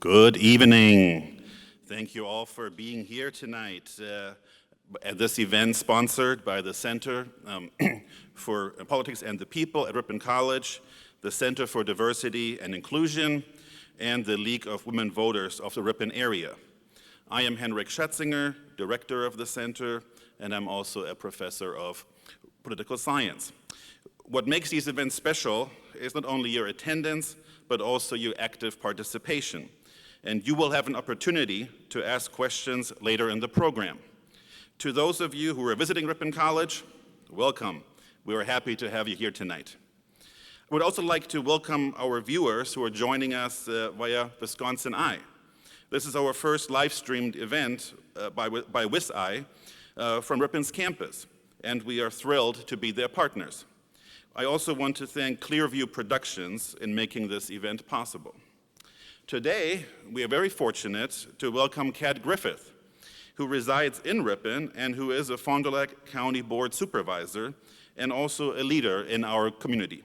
Good evening. Thank you all for being here tonight at this event sponsored by the Center for Politics and the People at Ripon College, the Center for Diversity and Inclusion, and the League of Women Voters of the Ripon area. I am Henrik Schatzinger, director of the center, and I'm also a professor of political science. What makes these events special is not only your attendance, but also your active participation. And you will have an opportunity to ask questions later in the program. To those of you who are visiting Ripon College, welcome. We are happy to have you here tonight. I would also like to welcome our viewers who are joining us via Wisconsin Eye. This is our first live-streamed event by WisEye from Ripon's campus, and we are thrilled to be their partners. I also want to thank Clearview Productions in making this event possible. Today, we are very fortunate to welcome Kat Griffith, who resides in Ripon and who is a Fond du Lac County Board Supervisor and also a leader in our community.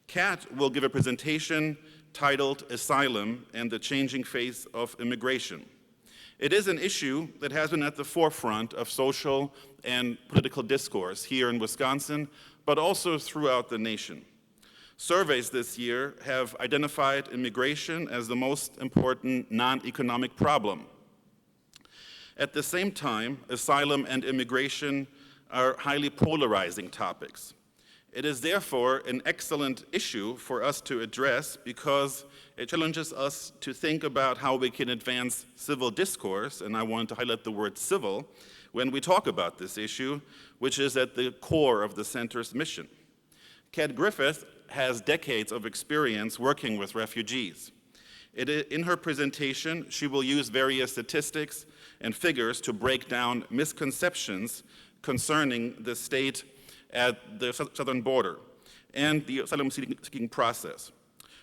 Kat will give a presentation titled Asylum and the Changing Face of Immigration. It is an issue that has been at the forefront of social and political discourse here in Wisconsin, but also throughout the nation. Surveys this year have identified immigration as the most important non-economic problem. At the same time, asylum and immigration are highly polarizing topics. It is therefore an excellent issue for us to address because it challenges us to think about how we can advance civil discourse, and I want to highlight the word civil, when we talk about this issue, which is at the core of the center's mission. Kat Griffith has decades of experience working with refugees. In her presentation, she will use various statistics and figures to break down misconceptions concerning the state at the southern border and the asylum-seeking process.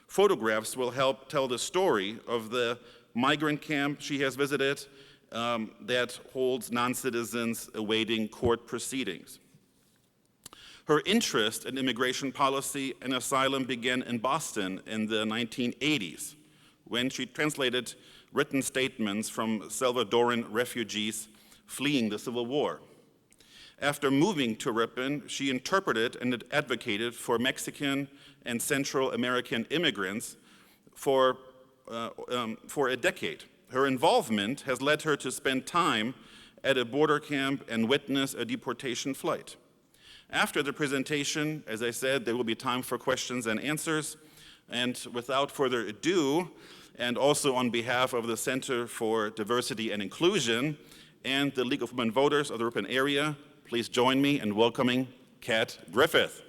Photographs will help tell the story of the migrant camp she has visited that holds non-citizens awaiting court proceedings. Her interest in immigration policy and asylum began in Boston in the 1980s, when she translated written statements from Salvadoran refugees fleeing the Civil War. After moving to Ripon, she interpreted and advocated for Mexican and Central American immigrants for a decade. Her involvement has led her to spend time at a border camp and witness a deportation flight. After the presentation, as I said, there will be time for questions and answers. And without further ado, and also on behalf of the Center for Diversity and Inclusion and the League of Women Voters of the Ripon area, please join me in welcoming Kat Griffith.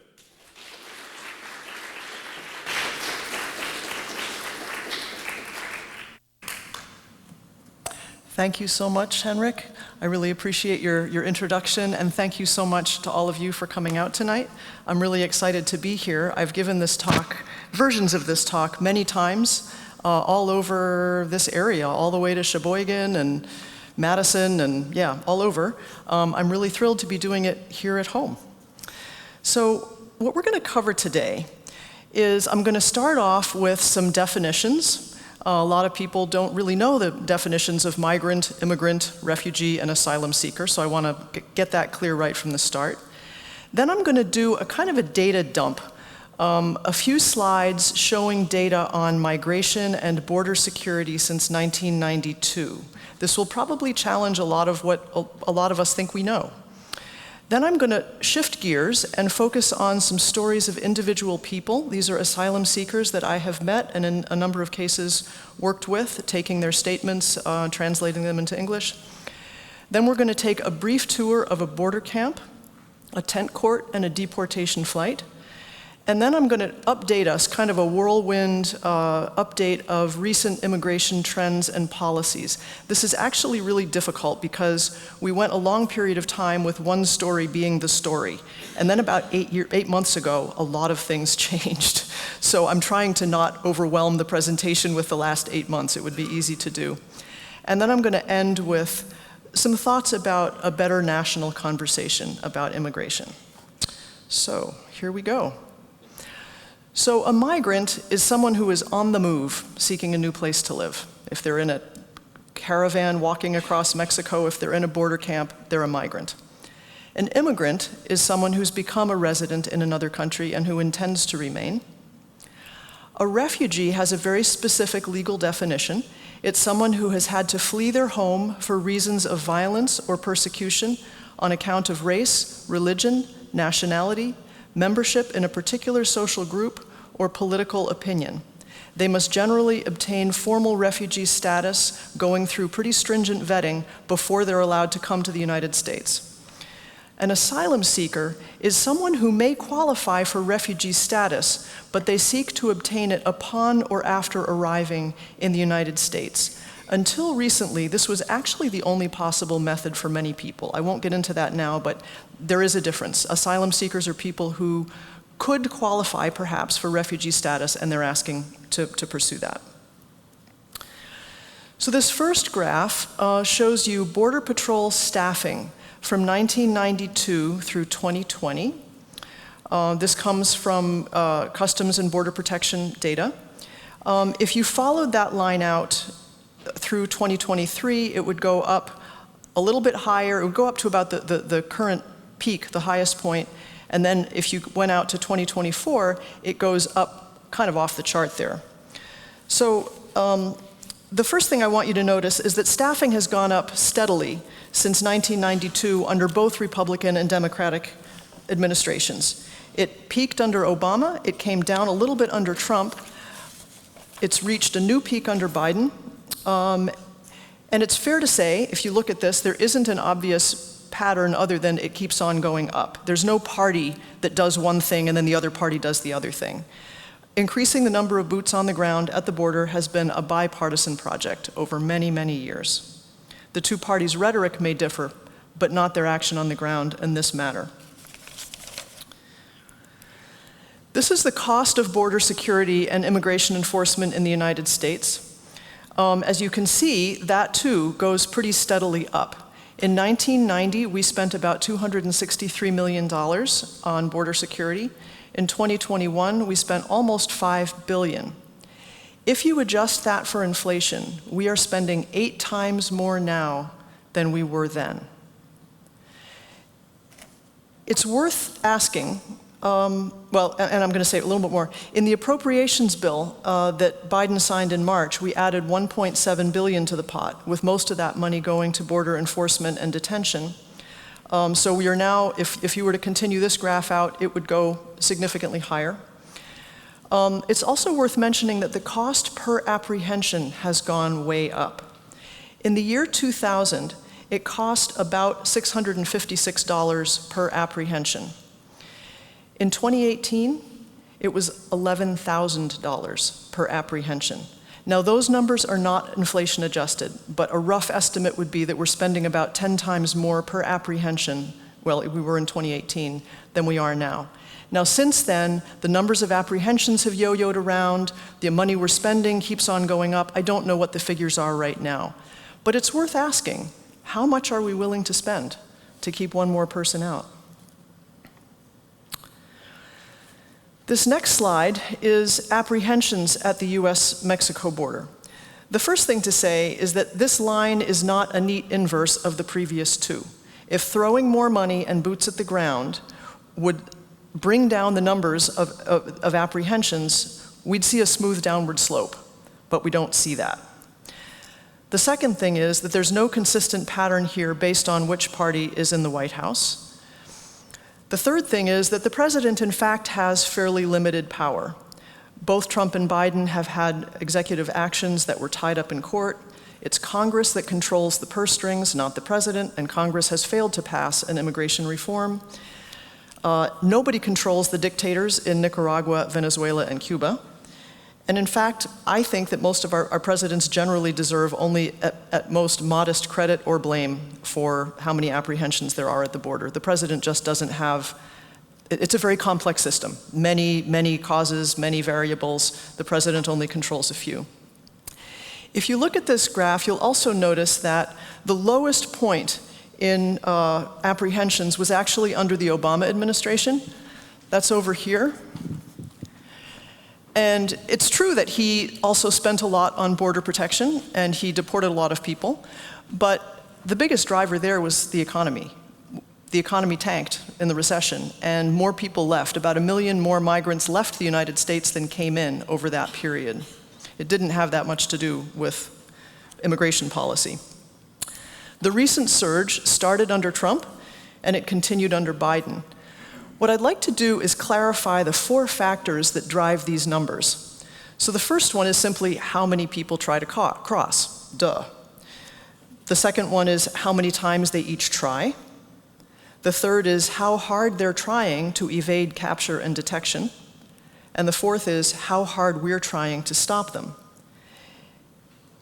Thank you so much, Henrik. I really appreciate your introduction, and thank you so much to all of you for coming out tonight. I'm really excited to be here. I've given this talk, versions of this talk, many times all over this area, all the way to Sheboygan and Madison and yeah, all over. I'm really thrilled to be doing it here at home. So what we're going to cover today is I'm going to start off with some definitions. A lot of people don't really know the definitions of migrant, immigrant, refugee, and asylum seeker, so I want to get that clear right from the start. Then I'm going to do a kind of a data dump, a few slides showing data on migration and border security since 1992. This will probably challenge a lot of what a lot of us think we know. Then I'm going to shift gears and focus on some stories of individual people. These are asylum seekers that I have met and in a number of cases worked with, taking their statements, translating them into English. Then we're going to take a brief tour of a border camp, a tent court, and a deportation flight. And then I'm going to update us, kind of a whirlwind update of recent immigration trends and policies. This is actually really difficult because we went a long period of time with one story being the story. And then about 8 months ago, a lot of things changed. So I'm trying to not overwhelm the presentation with the last 8 months. It would be easy to do. And then I'm going to end with some thoughts about a better national conversation about immigration. So here we go. So a migrant is someone who is on the move, seeking a new place to live. If they're in a caravan walking across Mexico, if they're in a border camp, they're a migrant. An immigrant is someone who's become a resident in another country and who intends to remain. A refugee has a very specific legal definition. It's someone who has had to flee their home for reasons of violence or persecution on account of race, religion, nationality, membership in a particular social group, or political opinion. They must generally obtain formal refugee status, going through pretty stringent vetting before they're allowed to come to the United States. An asylum seeker is someone who may qualify for refugee status, but they seek to obtain it upon or after arriving in the United States. Until recently, this was actually the only possible method for many people. I won't get into that now, but there is a difference. Asylum seekers are people who could qualify, perhaps, for refugee status, and they're asking to pursue that. So this first graph shows you Border Patrol staffing from 1992 through 2020. This comes from Customs and Border Protection data. If you followed that line out through 2023, it would go up a little bit higher. It would go up to about the current peak, the highest point. And then if you went out to 2024, it goes up kind of off the chart there. So the first thing I want you to notice is that staffing has gone up steadily since 1992 under both Republican and Democratic administrations. It peaked under Obama, it came down a little bit under Trump, it's reached a new peak under Biden, and it's fair to say, if you look at this, there isn't an obvious pattern other than it keeps on going up. There's no party that does one thing and then the other party does the other thing. Increasing the number of boots on the ground at the border has been a bipartisan project over many, many years. The two parties' rhetoric may differ, but not their action on the ground in this matter. This is the cost of border security and immigration enforcement in the United States. As you can see, that too goes pretty steadily up. In 1990, we spent about $263 million on border security. In 2021, we spent almost $5 billion. If you adjust that for inflation, we are spending 8 times more now than we were then. It's worth asking, and I'm going to say a little bit more. In the appropriations bill that Biden signed in March, we added $1.7 billion to the pot, with most of that money going to border enforcement and detention. So we are now, if you were to continue this graph out, it would go significantly higher. It's also worth mentioning that the cost per apprehension has gone way up. In the year 2000, it cost about $656 per apprehension. In 2018, it was $11,000 per apprehension. Now, those numbers are not inflation adjusted, but a rough estimate would be that we're spending about 10 times more per apprehension, well, we were in 2018, than we are now. Now, since then, the numbers of apprehensions have yo-yoed around, the money we're spending keeps on going up. I don't know what the figures are right now. But it's worth asking, how much are we willing to spend to keep one more person out? This next slide is apprehensions at the US-Mexico border. The first thing to say is that this line is not a neat inverse of the previous two. If throwing more money and boots at the ground would bring down the numbers of apprehensions, we'd see a smooth downward slope, but we don't see that. The second thing is that there's no consistent pattern here based on which party is in the White House. The third thing is that the president, in fact, has fairly limited power. Both Trump and Biden have had executive actions that were tied up in court. It's Congress that controls the purse strings, not the president, and Congress has failed to pass an immigration reform. Nobody controls the dictators in Nicaragua, Venezuela, and Cuba. And in fact, I think that most of our presidents generally deserve only at most modest credit or blame for how many apprehensions there are at the border. The president just doesn't have, it's a very complex system. Many causes, many variables. The president only controls a few. If you look at this graph, you'll also notice that the lowest point in apprehensions was actually under the Obama administration. That's over here. And it's true that he also spent a lot on border protection, and he deported a lot of people, but the biggest driver there was the economy. The economy tanked in the recession, and more people left. About 1 million more migrants left the United States than came in over that period. It didn't have that much to do with immigration policy. The recent surge started under Trump, and it continued under Biden. What I'd like to do is clarify the 4 factors that drive these numbers. So the first one is simply how many people try to cross, duh. The second one is how many times they each try. The third is how hard they're trying to evade capture and detection. And the fourth is how hard we're trying to stop them.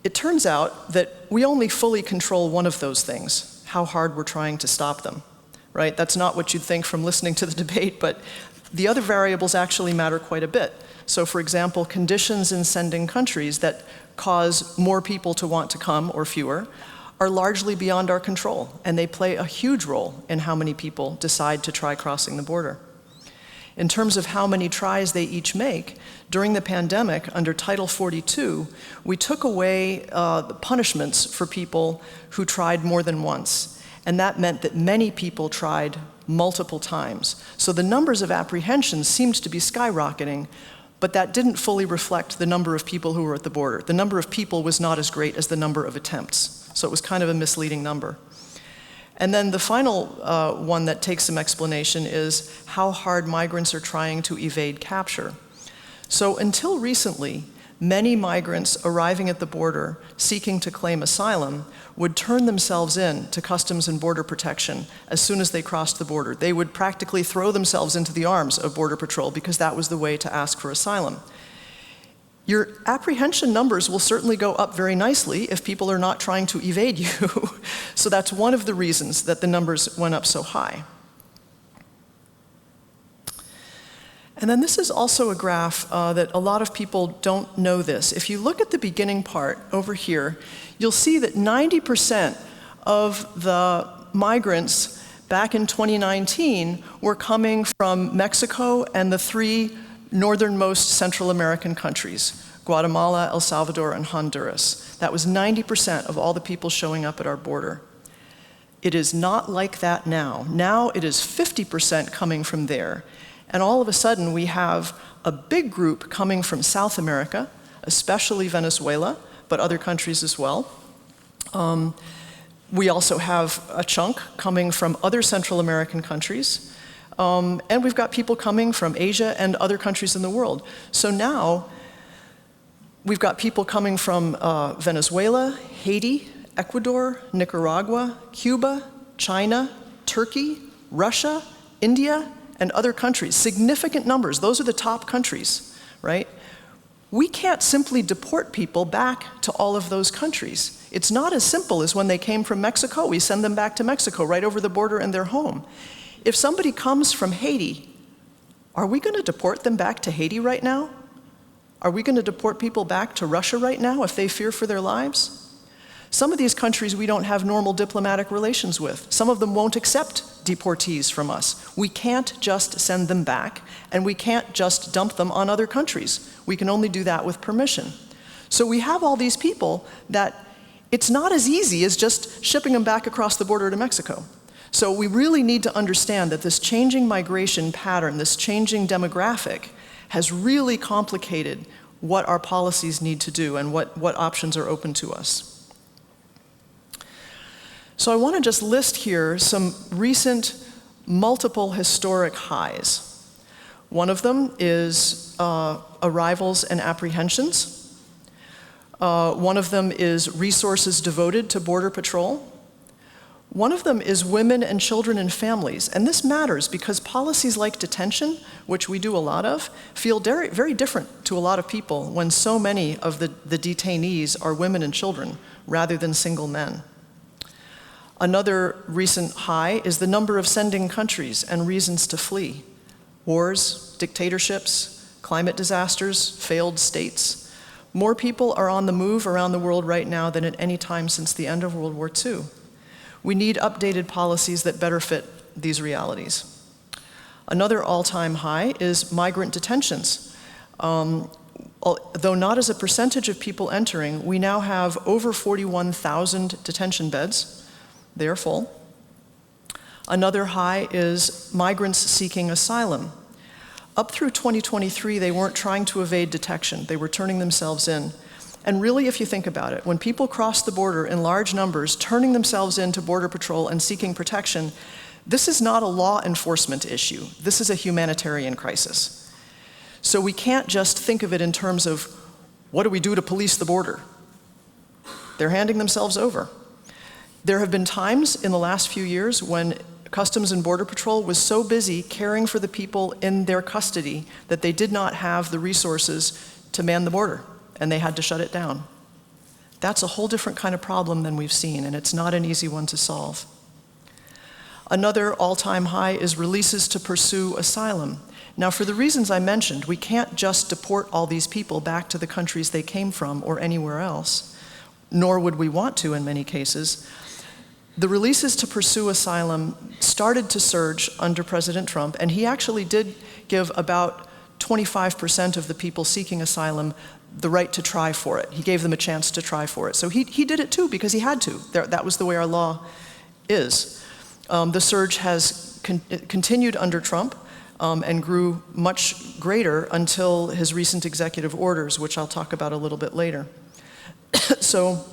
It turns out that we only fully control one of those things, how hard we're trying to stop them. Right? That's not what you'd think from listening to the debate, but the other variables actually matter quite a bit. So for example, conditions in sending countries that cause more people to want to come, or fewer, are largely beyond our control, and they play a huge role in how many people decide to try crossing the border. In terms of how many tries they each make, during the pandemic, under Title 42, we took away the punishments for people who tried more than once. And that meant that many people tried multiple times. So the numbers of apprehensions seemed to be skyrocketing, but that didn't fully reflect the number of people who were at the border. The number of people was not as great as the number of attempts. So it was kind of a misleading number. And then the final one that takes some explanation is how hard migrants are trying to evade capture. So until recently, many migrants arriving at the border seeking to claim asylum would turn themselves in to Customs and Border Protection as soon as they crossed the border. They would practically throw themselves into the arms of Border Patrol because that was the way to ask for asylum. Your apprehension numbers will certainly go up very nicely if people are not trying to evade you. So that's one of the reasons that the numbers went up so high. And then this is also a graph that a lot of people don't know this. If you look at the beginning part over here, you'll see that 90% of the migrants back in 2019 were coming from Mexico and the 3 northernmost Central American countries, Guatemala, El Salvador, and Honduras. That was 90% of all the people showing up at our border. It is not like that now. Now it is 50% coming from there. And all of a sudden, we have a big group coming from South America, especially Venezuela, but other countries as well. We also have a chunk coming from other Central American countries. And we've got people coming from Asia and other countries in the world. So now, we've got people coming from Venezuela, Haiti, Ecuador, Nicaragua, Cuba, China, Turkey, Russia, India, and other countries, significant numbers. Those are the top countries, right? We can't simply deport people back to all of those countries. It's not as simple as when they came from Mexico. We send them back to Mexico, right over the border and they're home. If somebody comes from Haiti, are we going to deport them back to Haiti right now? Are we going to deport people back to Russia right now if they fear for their lives? Some of these countries we don't have normal diplomatic relations with. Some of them won't accept deportees from us. We can't just send them back, and we can't just dump them on other countries. We can only do that with permission. So we have all these people that it's not as easy as just shipping them back across the border to Mexico. So we really need to understand that this changing migration pattern, this changing demographic, has really complicated what our policies need to do and what options are open to us. So I want to just list here some recent multiple historic highs. One of them is arrivals and apprehensions. One of them is resources devoted to Border Patrol. One of them is women and children and families. And this matters because policies like detention, which we do a lot of, feel very, very different to a lot of people when so many of the detainees are women and children rather than single men. Another recent high is the number of sending countries and reasons to flee. Wars, dictatorships, climate disasters, failed states. More people are on the move around the world right now than at any time since the end of World War II. We need updated policies that better fit these realities. Another all-time high is migrant detentions. Though not as a percentage of people entering, we now have over 41,000 detention beds. They are full. Another high is migrants seeking asylum. Up through 2023, they weren't trying to evade detection. They were turning themselves in. And really, if you think about it, when people cross the border in large numbers, turning themselves into Border Patrol and seeking protection, this is not a law enforcement issue. This is a humanitarian crisis. So we can't just think of it in terms of, what do we do to police the border? They're handing themselves over. There have been times in the last few years when Customs and Border Patrol was so busy caring for the people in their custody that they did not have the resources to man the border, and they had to shut it down. That's a whole different kind of problem than we've seen, and it's not an easy one to solve. Another all-time high is releases to pursue asylum. Now, for the reasons I mentioned, we can't just deport all these people back to the countries they came from or anywhere else, nor would we want to in many cases. The releases to pursue asylum started to surge under President Trump, and he actually did give about 25% of the people seeking asylum the right to try for it. He gave them a chance to try for it. So he did it too because he had to. That was the way our law is. The surge has continued under Trump and grew much greater until his recent executive orders, which I'll talk about a little bit later. So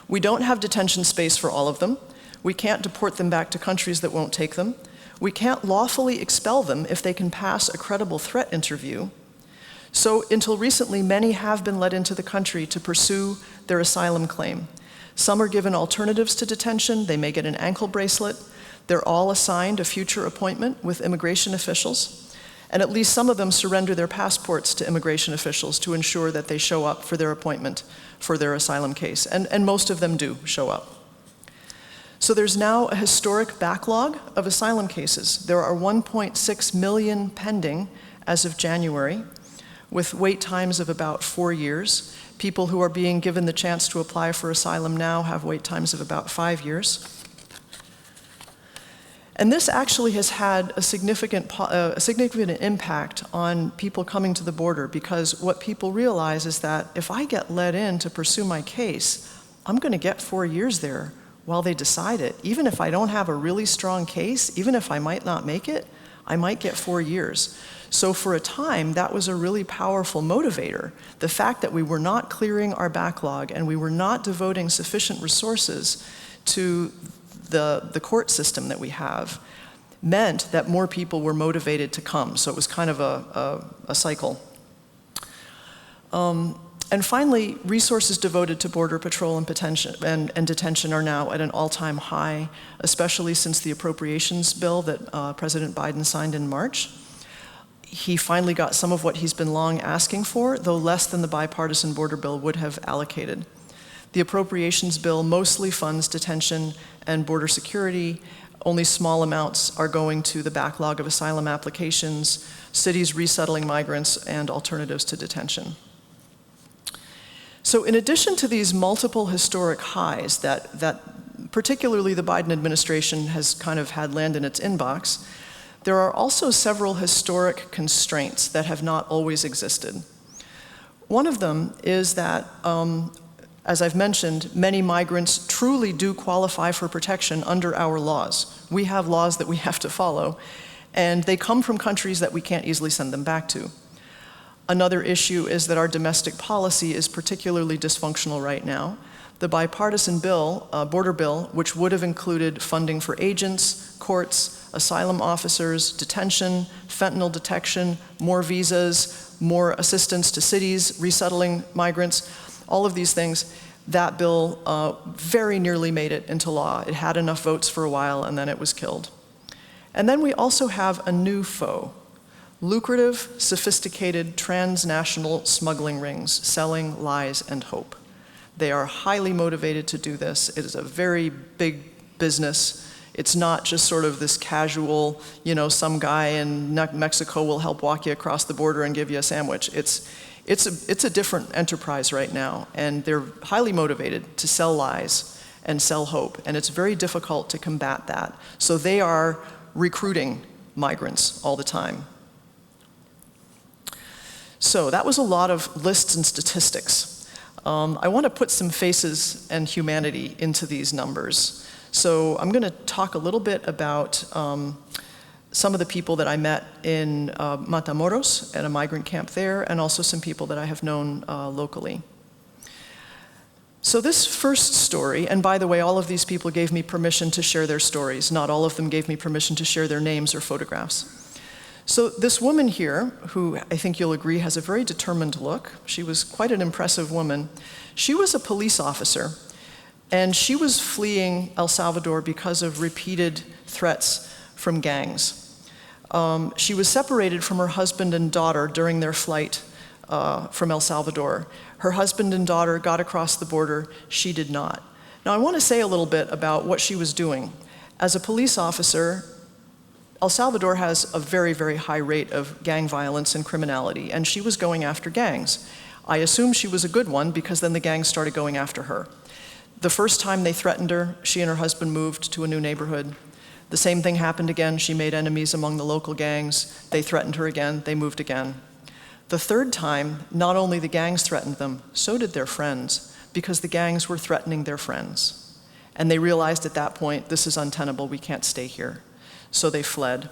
we don't have detention space for all of them. We can't deport them back to countries that won't take them. We can't lawfully expel them if they can pass a credible threat interview. So until recently, many have been let into the country to pursue their asylum claim. Some are given alternatives to detention. They may get an ankle bracelet. They're all assigned a future appointment with immigration officials. And at least some of them surrender their passports to immigration officials to ensure that they show up for their appointment for their asylum case. And most of them do show up. So there's now a historic backlog of asylum cases. There are 1.6 million pending as of January, with wait times of about 4 years. People who are being given the chance to apply for asylum now have wait times of about 5 years. And this actually has had a significant impact on people coming to the border, because what people realize is that if I get let in to pursue my case, I'm going to get 4 years there while they decide it. Even if I don't have a really strong case, even if I might not make it, I might get 4 years. So for a time, that was a really powerful motivator. The fact that we were not clearing our backlog and we were not devoting sufficient resources to the court system that we have meant that more people were motivated to come. So it was kind of a cycle. And finally, resources devoted to Border Patrol and detention are now at an all-time high, especially since the appropriations bill that President Biden signed in March. He finally got some of what he's been long asking for, though less than the bipartisan border bill would have allocated. The appropriations bill mostly funds detention and border security. Only small amounts are going to the backlog of asylum applications, cities resettling migrants, and alternatives to detention. So in addition to these multiple historic highs that particularly the Biden administration has kind of had land in its inbox, there are also several historic constraints that have not always existed. One of them is that, as I've mentioned, many migrants truly do qualify for protection under our laws. We have laws that we have to follow, and they come from countries that we can't easily send them back to. Another issue is that our domestic policy is particularly dysfunctional right now. The bipartisan bill, border bill, which would have included funding for agents, courts, asylum officers, detention, fentanyl detection, more visas, more assistance to cities resettling migrants, all of these things, that bill very nearly made it into law. It had enough votes for a while, and then it was killed. And then we also have a new foe: lucrative, sophisticated, transnational smuggling rings selling lies and hope. They are highly motivated to do this. It is a very big business. It's not just sort of this casual, some guy in Mexico will help walk you across the border and give you a sandwich. It's a different enterprise right now, and they're highly motivated to sell lies and sell hope, and it's very difficult to combat that. So they are recruiting migrants all the time. So that was a lot of lists and statistics. I want to put some faces and humanity into these numbers. So I'm going to talk a little bit about some of the people that I met in Matamoros at a migrant camp there, and also some people that I have known locally. So this first story, and by the way, all of these people gave me permission to share their stories. Not all of them gave me permission to share their names or photographs. So this woman here, who I think you'll agree has a very determined look, she was quite an impressive woman. She was a police officer, and she was fleeing El Salvador because of repeated threats from gangs. She was separated from her husband and daughter during their flight from El Salvador. Her husband and daughter got across the border, she did not. Now I want to say a little bit about what she was doing. As a police officer, El Salvador has a very, very high rate of gang violence and criminality, and she was going after gangs. I assume she was a good one because then the gangs started going after her. The first time they threatened her, she and her husband moved to a new neighborhood. The same thing happened again. She made enemies among the local gangs. They threatened her again. They moved again. The third time, not only the gangs threatened them, so did their friends, because the gangs were threatening their friends. And they realized at that point, this is untenable, we can't stay here. So they fled.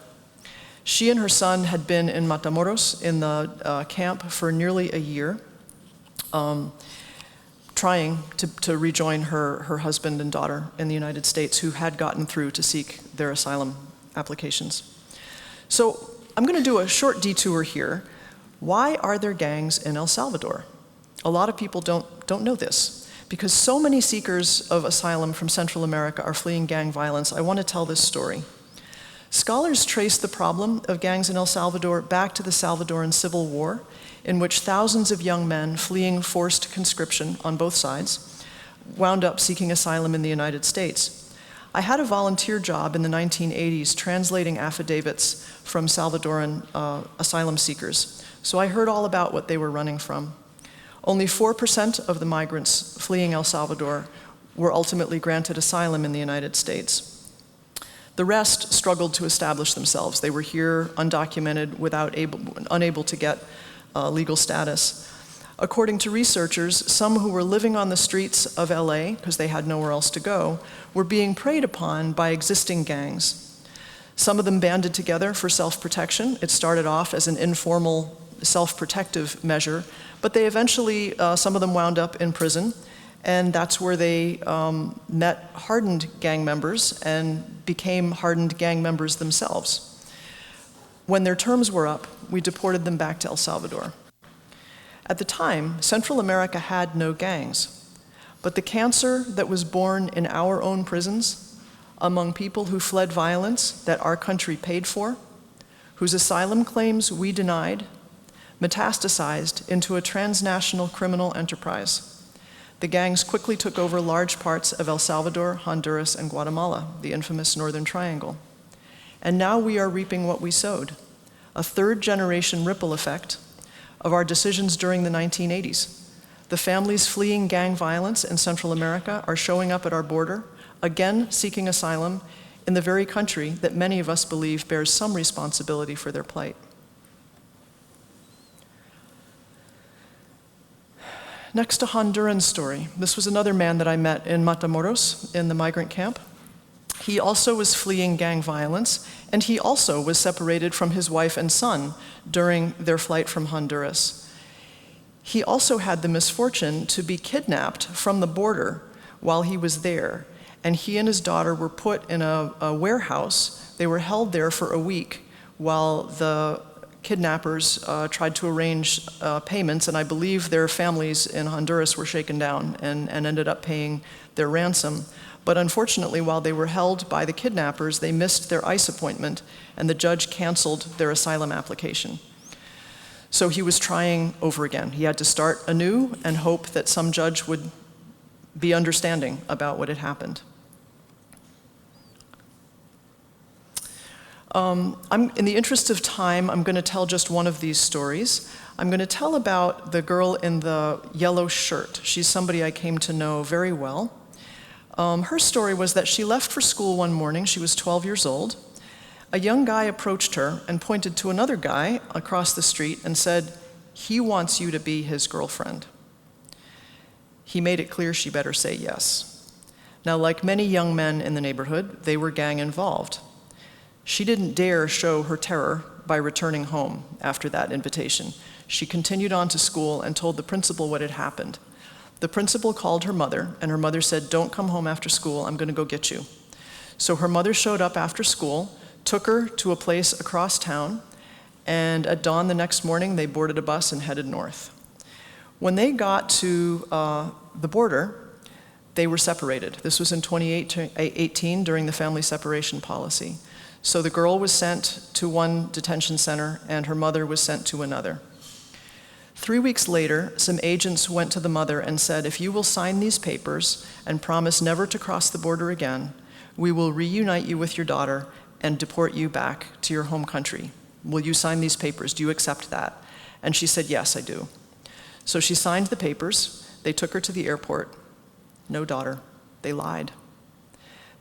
She and her son had been in Matamoros in the camp for nearly a year, trying to rejoin her husband and daughter in the United States, who had gotten through to seek their asylum applications. So I'm going to do a short detour here. Why are there gangs in El Salvador? A lot of people don't know this. Because so many seekers of asylum from Central America are fleeing gang violence, I want to tell this story. Scholars trace the problem of gangs in El Salvador back to the Salvadoran Civil War, in which thousands of young men fleeing forced conscription on both sides wound up seeking asylum in the United States. I had a volunteer job in the 1980s translating affidavits from Salvadoran asylum seekers. So I heard all about what they were running from. Only 4% of the migrants fleeing El Salvador were ultimately granted asylum in the United States. The rest struggled to establish themselves. They were here undocumented, unable to get legal status. According to researchers, some who were living on the streets of LA, because they had nowhere else to go, were being preyed upon by existing gangs. Some of them banded together for self-protection. It started off as an informal self-protective measure, but they eventually, some of them wound up in prison, and that's where they met hardened gang members and became hardened gang members themselves. When their terms were up, we deported them back to El Salvador. At the time, Central America had no gangs, but the cancer that was born in our own prisons among people who fled violence that our country paid for, whose asylum claims we denied, metastasized into a transnational criminal enterprise. The gangs quickly took over large parts of El Salvador, Honduras, and Guatemala, the infamous Northern Triangle. And now we are reaping what we sowed, a third-generation ripple effect of our decisions during the 1980s. The families fleeing gang violence in Central America are showing up at our border, again seeking asylum in the very country that many of us believe bears some responsibility for their plight. Next, a Honduran story. This was another man that I met in Matamoros in the migrant camp. He also was fleeing gang violence, and he also was separated from his wife and son during their flight from Honduras. He also had the misfortune to be kidnapped from the border while he was there, and he and his daughter were put in a warehouse. They were held there for a week while the kidnappers tried to arrange payments, and I believe their families in Honduras were shaken down and ended up paying their ransom. But unfortunately, while they were held by the kidnappers, they missed their ICE appointment, and the judge canceled their asylum application. So he was trying over again. He had to start anew and hope that some judge would be understanding about what had happened. In the interest of time, I'm going to tell just one of these stories. I'm going to tell about the girl in the yellow shirt. She's somebody I came to know very well. Her story was that she left for school one morning. She was 12 years old. A young guy approached her and pointed to another guy across the street and said, he wants you to be his girlfriend. He made it clear she better say yes. Now, like many young men in the neighborhood, they were gang involved. She didn't dare show her terror by returning home after that invitation. She continued on to school and told the principal what had happened. The principal called her mother, and her mother said, "Don't come home after school, I'm gonna go get you." So her mother showed up after school, took her to a place across town, and at dawn the next morning, they boarded a bus and headed north. When they got to the border, they were separated. This was in 2018 during the family separation policy. So the girl was sent to one detention center, and her mother was sent to another. 3 weeks later, some agents went to the mother and said, "If you will sign these papers and promise never to cross the border again, we will reunite you with your daughter and deport you back to your home country. Will you sign these papers? Do you accept that?" And she said, "Yes, I do." So she signed the papers. They took her to the airport. No daughter. They lied.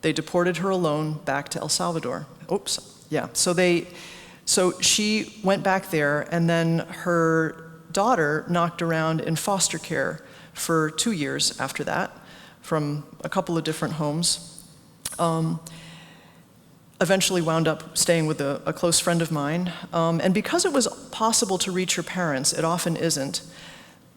They deported her alone back to El Salvador. Oops, yeah. So she went back there, and then her daughter knocked around in foster care for 2 years after that, from a couple of different homes. Eventually wound up staying with a close friend of mine. And because it was possible to reach her parents, it often isn't,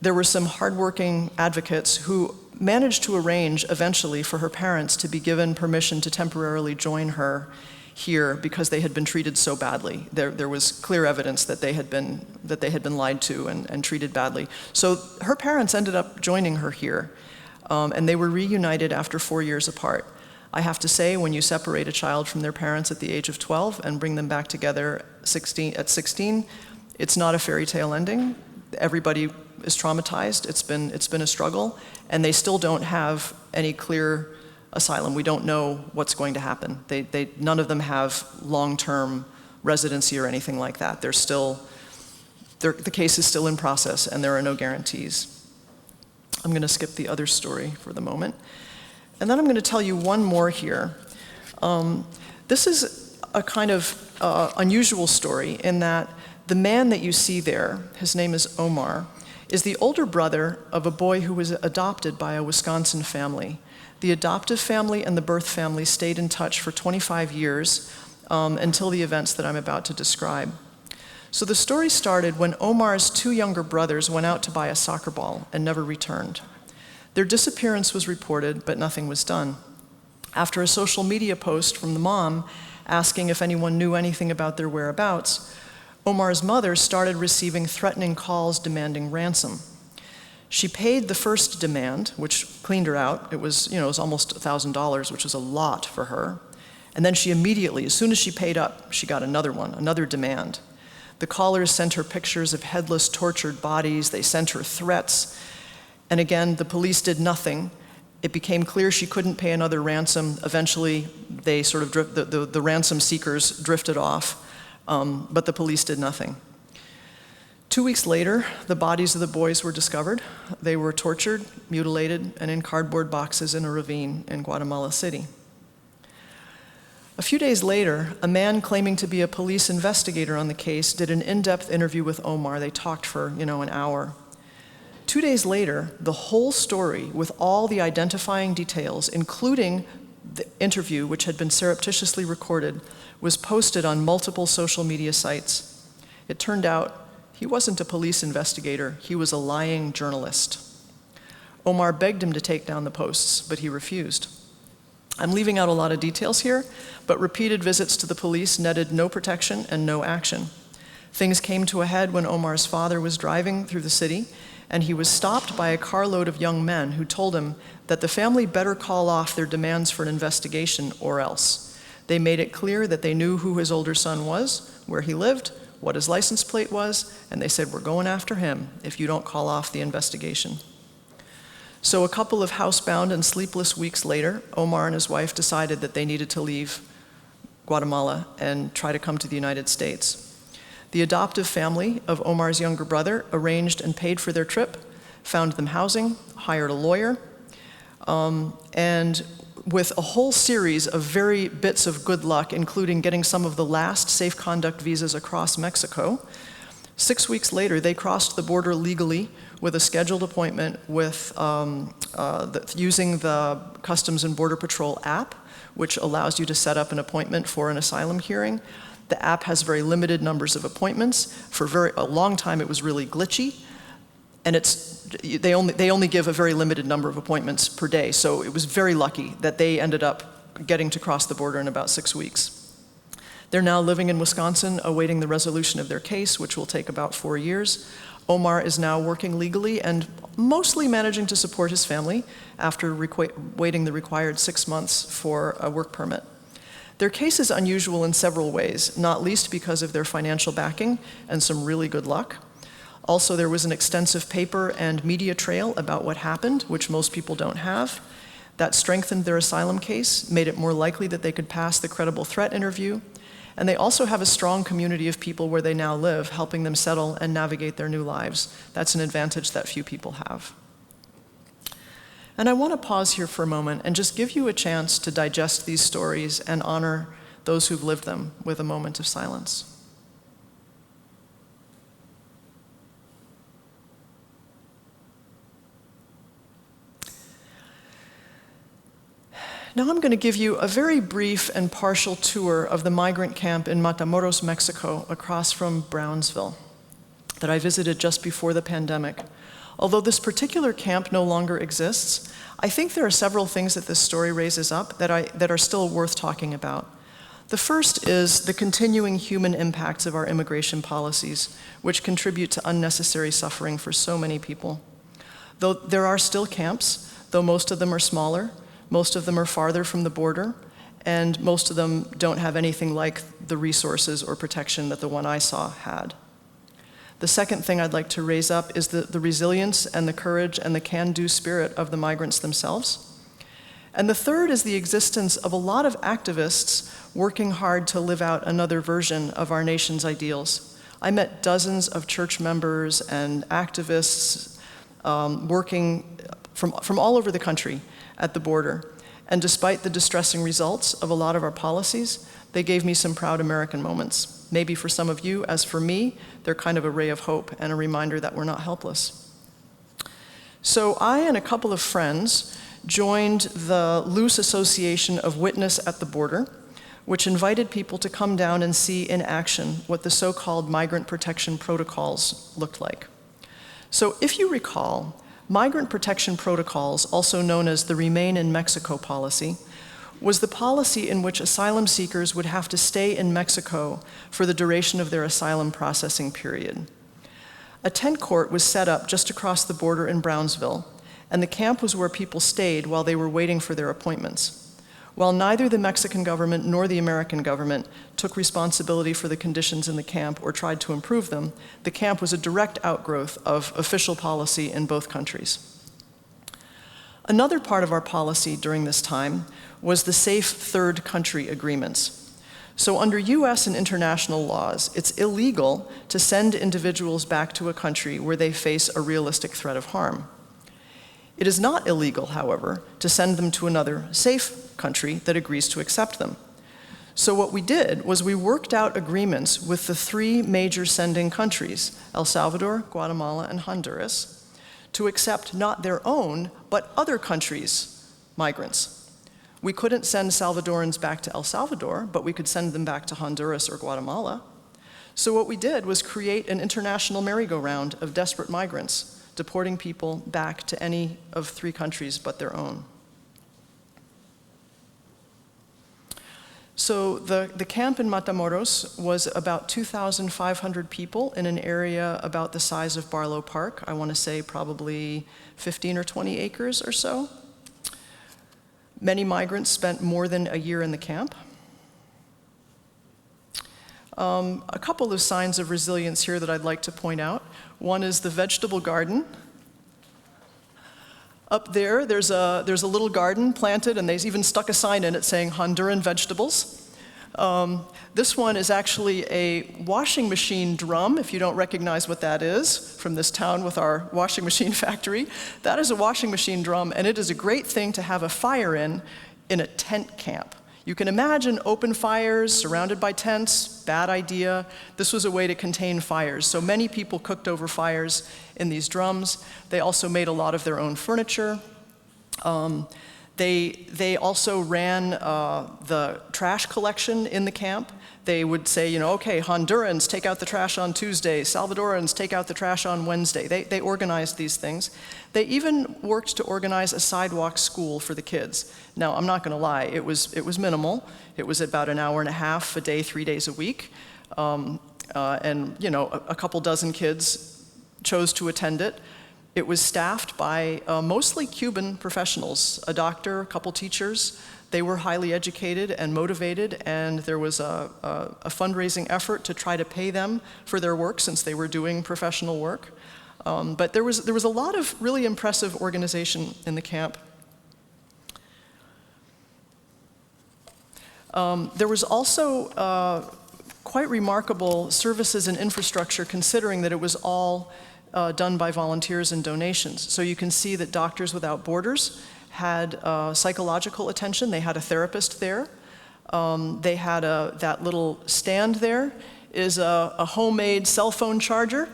there were some hardworking advocates who managed to arrange eventually for her parents to be given permission to temporarily join her here because they had been treated so badly. There was clear evidence that they had been lied to and treated badly. So her parents ended up joining her here, and they were reunited after 4 years apart. I have to say, when you separate a child from their parents at the age of 12 and bring them back together at 16, it's not a fairy tale ending. Everybody is traumatized. It's been a struggle, and they still don't have any clear asylum. We don't know what's going to happen. None of them have long-term residency or anything like that. The case is still in process, and there are no guarantees. I'm going to skip the other story for the moment. And then I'm going to tell you one more here. This is a kind of unusual story in that the man that you see there, his name is Omar, is the older brother of a boy who was adopted by a Wisconsin family. The adoptive family and the birth family stayed in touch for 25 years until the events that I'm about to describe. So the story started when Omar's 2 younger brothers went out to buy a soccer ball and never returned. Their disappearance was reported, but nothing was done. After a social media post from the mom asking if anyone knew anything about their whereabouts, Omar's mother started receiving threatening calls demanding ransom. She paid the first demand, which cleaned her out. It was almost $1,000, which was a lot for her. And then she immediately, as soon as she paid up, she got another demand. The callers sent her pictures of headless, tortured bodies. They sent her threats. And again, the police did nothing. It became clear she couldn't pay another ransom. Eventually, they sort of the ransom seekers drifted off, but the police did nothing. 2 weeks later, the bodies of the boys were discovered. They were tortured, mutilated, and in cardboard boxes in a ravine in Guatemala City. A few days later, a man claiming to be a police investigator on the case did an in-depth interview with Omar. They talked for, an hour. 2 days later, the whole story with all the identifying details, including the interview, which had been surreptitiously recorded, was posted on multiple social media sites. It turned out he wasn't a police investigator, he was a lying journalist. Omar begged him to take down the posts, but he refused. I'm leaving out a lot of details here, but repeated visits to the police netted no protection and no action. Things came to a head when Omar's father was driving through the city, and he was stopped by a carload of young men who told him that the family better call off their demands for an investigation or else. They made it clear that they knew who his older son was, where he lived, what his license plate was, and they said, "We're going after him if you don't call off the investigation." So a couple of housebound and sleepless weeks later, Omar and his wife decided that they needed to leave Guatemala and try to come to the United States. The adoptive family of Omar's younger brother arranged and paid for their trip, found them housing, hired a lawyer, and with a whole series of very bits of good luck, including getting some of the last safe conduct visas across Mexico, 6 weeks later, they crossed the border legally with a scheduled appointment with using the Customs and Border Patrol app, which allows you to set up an appointment for an asylum hearing. The app has very limited numbers of appointments. For a long time, it was really glitchy, and they only give a very limited number of appointments per day. So it was very lucky that they ended up getting to cross the border in about 6 weeks. They're now living in Wisconsin, awaiting the resolution of their case, which will take about 4 years. Omar is now working legally and mostly managing to support his family after waiting the required 6 months for a work permit. Their case is unusual in several ways, not least because of their financial backing and some really good luck. Also, there was an extensive paper and media trail about what happened, which most people don't have. That strengthened their asylum case, made it more likely that they could pass the credible threat interview. And they also have a strong community of people where they now live, helping them settle and navigate their new lives. That's an advantage that few people have. And I want to pause here for a moment and just give you a chance to digest these stories and honor those who've lived them with a moment of silence. Now I'm going to give you a very brief and partial tour of the migrant camp in Matamoros, Mexico, across from Brownsville, that I visited just before the pandemic. Although this particular camp no longer exists, I think there are several things that this story raises up that are still worth talking about. The first is the continuing human impacts of our immigration policies, which contribute to unnecessary suffering for so many people. Though there are still camps, though most of them are smaller, most of them are farther from the border, and most of them don't have anything like the resources or protection that the one I saw had. The second thing I'd like to raise up is the resilience and the courage and the can-do spirit of the migrants themselves. And the third is the existence of a lot of activists working hard to live out another version of our nation's ideals. I met dozens of church members and activists working from all over the country at the border. And despite the distressing results of a lot of our policies, they gave me some proud American moments. Maybe for some of you, as for me, they're kind of a ray of hope and a reminder that we're not helpless. So I and a couple of friends joined the Loose Association of Witness at the Border, which invited people to come down and see in action what the so-called migrant protection protocols looked like. So if you recall, migrant protection protocols, also known as the Remain in Mexico policy, was the policy in which asylum seekers would have to stay in Mexico for the duration of their asylum processing period. A tent court was set up just across the border in Brownsville, and the camp was where people stayed while they were waiting for their appointments. While neither the Mexican government nor the American government took responsibility for the conditions in the camp or tried to improve them, the camp was a direct outgrowth of official policy in both countries. Another part of our policy during this time was the safe third country agreements. So under US and international laws, it's illegal to send individuals back to a country where they face a realistic threat of harm. It is not illegal, however, to send them to another safe country that agrees to accept them. So what we did was we worked out agreements with the three major sending countries, El Salvador, Guatemala, and Honduras, to accept not their own, but other countries' migrants. We couldn't send Salvadorans back to El Salvador, but we could send them back to Honduras or Guatemala. So what we did was create an international merry-go-round of desperate migrants, deporting people back to any of three countries but their own. So the camp in Matamoros was about 2,500 people in an area about the size of Barlow Park. I want to say probably 15 or 20 acres or so. Many migrants spent more than a year in the camp. A couple of signs of resilience here that I'd like to point out. One is the vegetable garden. Up there, there's a little garden planted, and they even stuck a sign in it saying Honduran vegetables. This one is actually a washing machine drum, if you don't recognize what that is, from this town with our washing machine factory. That is a washing machine drum, and it is a great thing to have a fire in a tent camp. You can imagine open fires surrounded by tents, bad idea. This was a way to contain fires. So many people cooked over fires in these drums. They also made a lot of their own furniture. They also ran the trash collection in the camp. They would say, okay, Hondurans, take out the trash on Tuesday. Salvadorans, take out the trash on Wednesday. They organized these things. They even worked to organize a sidewalk school for the kids. Now, I'm not gonna lie, it was minimal. It was about an hour and a half a day, 3 days a week. And a couple dozen kids chose to attend it. It was staffed by mostly Cuban professionals, a doctor, a couple teachers. They were highly educated and motivated, and there was a fundraising effort to try to pay them for their work since they were doing professional work. But there was a lot of really impressive organization in the camp. There was also quite remarkable services and infrastructure, considering that it was all done by volunteers and donations. So you can see that Doctors Without Borders had psychological attention. They had a therapist there. They had that little stand there is a homemade cell phone charger.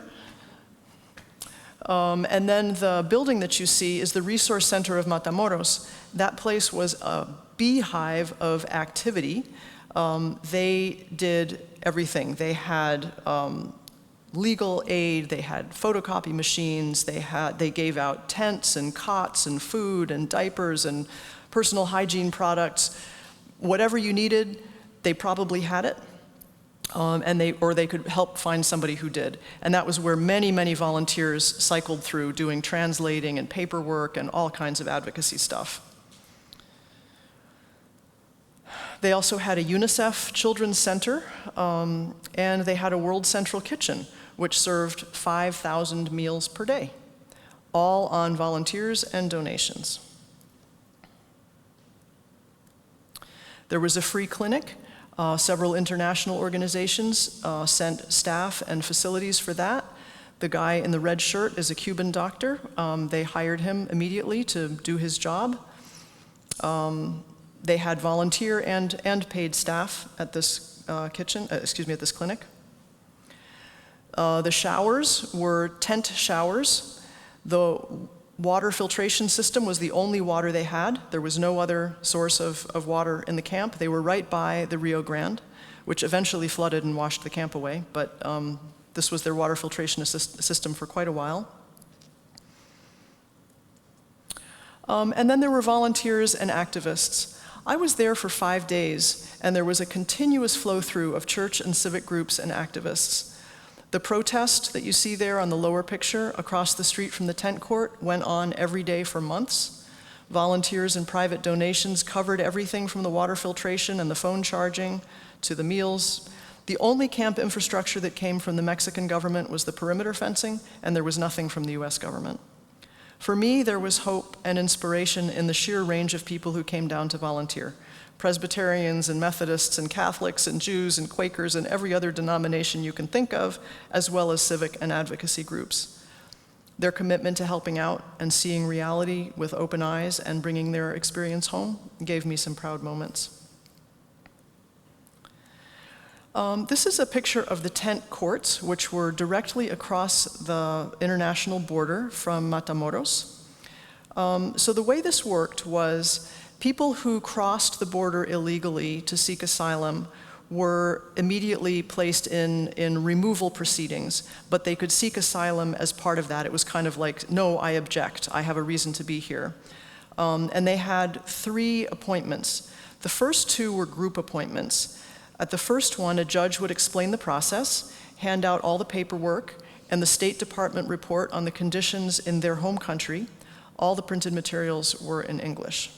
And then the building that you see is the Resource Center of Matamoros. That place was a beehive of activity. They did everything. They had legal aid, they had photocopy machines, they gave out tents and cots and food and diapers and personal hygiene products. Whatever you needed, they probably had it. Or they could help find somebody who did. And that was where many, many volunteers cycled through doing translating and paperwork and all kinds of advocacy stuff. They also had a UNICEF Children's Center, and they had a World Central Kitchen, which served 5,000 meals per day, all on volunteers and donations. There was a free clinic. Several international organizations sent staff and facilities for that. The guy in the red shirt is a Cuban doctor. They hired him immediately to do his job. They had volunteer and paid staff at this at this clinic. The showers were tent showers. The water filtration system was the only water they had. There was no other source of water in the camp. They were right by the Rio Grande, which eventually flooded and washed the camp away, but this was their water filtration system for quite a while. And then there were volunteers and activists. I was there for 5 days, and there was a continuous flow-through of church and civic groups and activists. The protest that you see there on the lower picture across the street from the tent court went on every day for months. Volunteers and private donations covered everything from the water filtration and the phone charging to the meals. The only camp infrastructure that came from the Mexican government was the perimeter fencing, and there was nothing from the US government. For me, there was hope and inspiration in the sheer range of people who came down to volunteer. Presbyterians and Methodists and Catholics and Jews and Quakers and every other denomination you can think of, as well as civic and advocacy groups. Their commitment to helping out and seeing reality with open eyes and bringing their experience home gave me some proud moments. This is a picture of the tent courts, which were directly across the international border from Matamoros. So the way this worked was people who crossed the border illegally to seek asylum were immediately placed in removal proceedings, but they could seek asylum as part of that. It was kind of like, no, I object, I have a reason to be here. And they had 3 appointments. The first 2 were group appointments. At the first one, a judge would explain the process, hand out all the paperwork, and the State Department report on the conditions in their home country. All the printed materials were in English.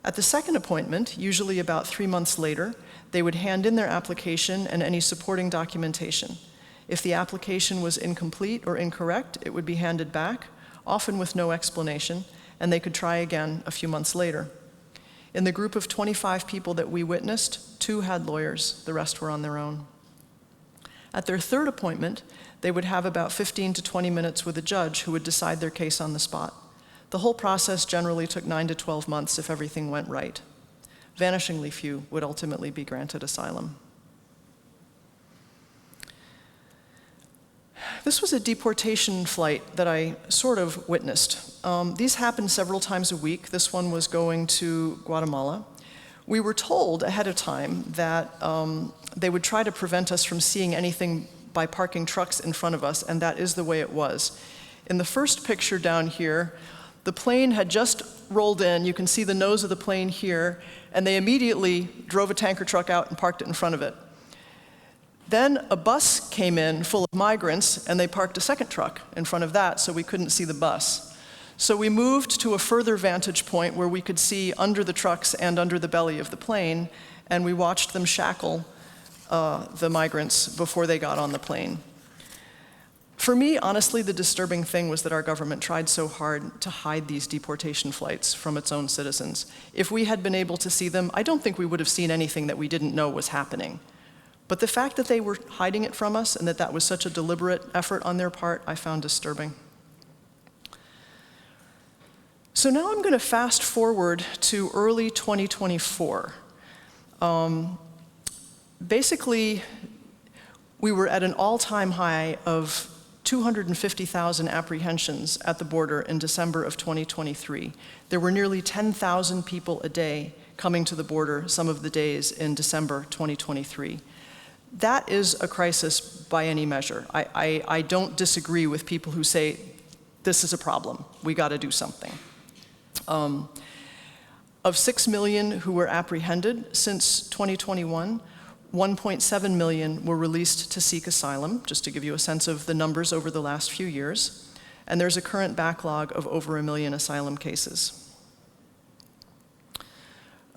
At the second appointment, usually about 3 months later, they would hand in their application and any supporting documentation. If the application was incomplete or incorrect, it would be handed back, often with no explanation, and they could try again a few months later. In the group of 25 people that we witnessed, 2 had lawyers, the rest were on their own. At their third appointment, they would have about 15 to 20 minutes with a judge who would decide their case on the spot. The whole process generally took 9 to 12 months if everything went right. Vanishingly few would ultimately be granted asylum. This was a deportation flight that I sort of witnessed. These happened several times a week. This one was going to Guatemala. We were told ahead of time that they would try to prevent us from seeing anything by parking trucks in front of us, and that is the way it was. In the first picture down here, the plane had just rolled in. You can see the nose of the plane here, and they immediately drove a tanker truck out and parked it in front of it. Then a bus came in full of migrants, and they parked a second truck in front of that, so we couldn't see the bus. So we moved to a further vantage point where we could see under the trucks and under the belly of the plane, and we watched them shackle the migrants before they got on the plane. For me, honestly, the disturbing thing was that our government tried so hard to hide these deportation flights from its own citizens. If we had been able to see them, I don't think we would have seen anything that we didn't know was happening. But the fact that they were hiding it from us and that that was such a deliberate effort on their part, I found disturbing. So now I'm going to fast forward to early 2024. Basically, we were at an all-time high of 250,000 apprehensions at the border in December of 2023. There were nearly 10,000 people a day coming to the border some of the days in December 2023. That is a crisis by any measure. I don't disagree with people who say, this is a problem, we got to do something. Of 6 million who were apprehended since 2021, 1.7 million were released to seek asylum, just to give you a sense of the numbers over the last few years. And there's a current backlog of over 1 million asylum cases.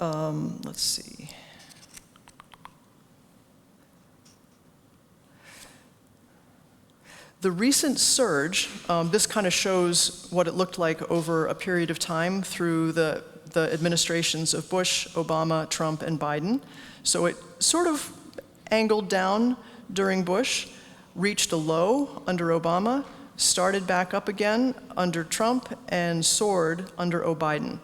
Let's see. The recent surge, this kind of shows what it looked like over a period of time through the administrations of Bush, Obama, Trump, and Biden. So it sort of angled down during Bush, reached a low under Obama, started back up again under Trump, and soared under Biden.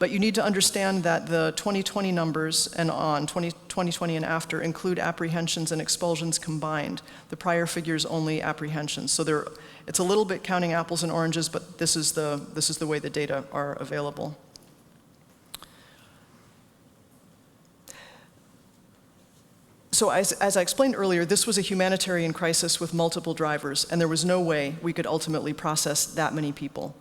But you need to understand that the 2020 numbers and on 2020 and after include apprehensions and expulsions combined. The prior figures only apprehensions. So it's a little bit counting apples and oranges, but this is the way the data are available. So as I explained earlier, this was a humanitarian crisis with multiple drivers, and there was no way we could ultimately process that many people.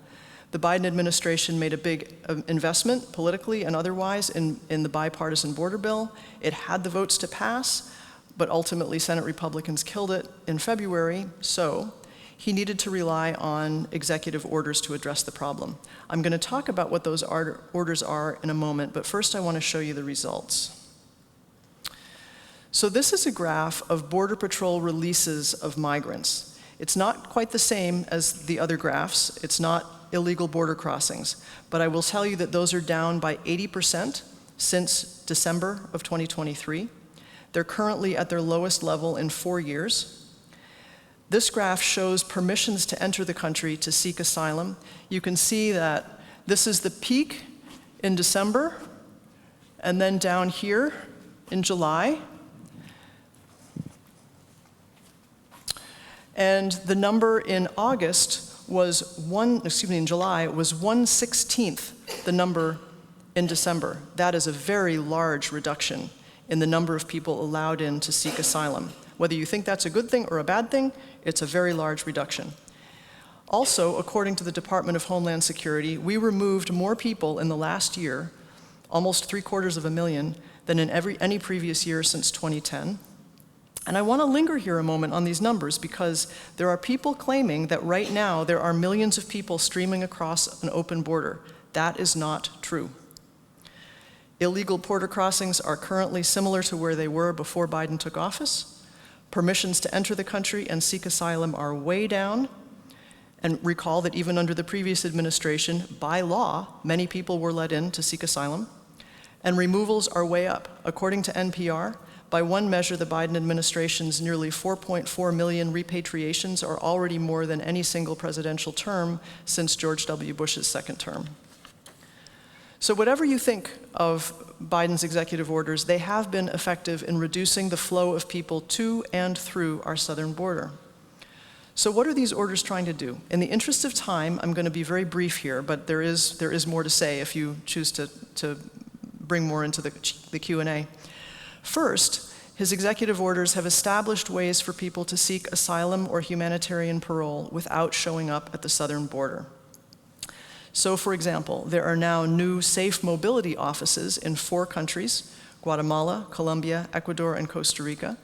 The Biden administration made a big investment, politically and otherwise, in the bipartisan border bill. It had the votes to pass, but ultimately Senate Republicans killed it in February, so he needed to rely on executive orders to address the problem. I'm going to talk about what those orders are in a moment, but first I want to show you the results. So this is a graph of Border Patrol releases of migrants. It's not quite the same as the other graphs. It's not illegal border crossings, but I will tell you that those are down by 80% since December of 2023. They're currently at their lowest level in 4 years. This graph shows permissions to enter the country to seek asylum. You can see that this is the peak in December, and then down here in July. And the number in August was in July was 1/16 the number in December. That is a very large reduction in the number of people allowed in to seek asylum. Whether you think that's a good thing or a bad thing, it's a very large reduction. Also, according to the Department of Homeland Security, we removed more people in the last year, almost 750,000, than in any previous year since 2010. And I want to linger here a moment on these numbers because there are people claiming that right now there are millions of people streaming across an open border. That is not true. Illegal border crossings are currently similar to where they were before Biden took office. Permissions to enter the country and seek asylum are way down. And recall that even under the previous administration, by law, many people were let in to seek asylum. And removals are way up. According to NPR, by one measure, the Biden administration's nearly 4.4 million repatriations are already more than any single presidential term since George W. Bush's second term. So whatever you think of Biden's executive orders, they have been effective in reducing the flow of people to and through our southern border. So what are these orders trying to do? In the interest of time, I'm going to be very brief here, but there is more to say if you choose to bring more into the Q&A. First, his executive orders have established ways for people to seek asylum or humanitarian parole without showing up at the southern border. So, for example, there are now new safe mobility offices in 4 countries, Guatemala, Colombia, Ecuador, and Costa Rica.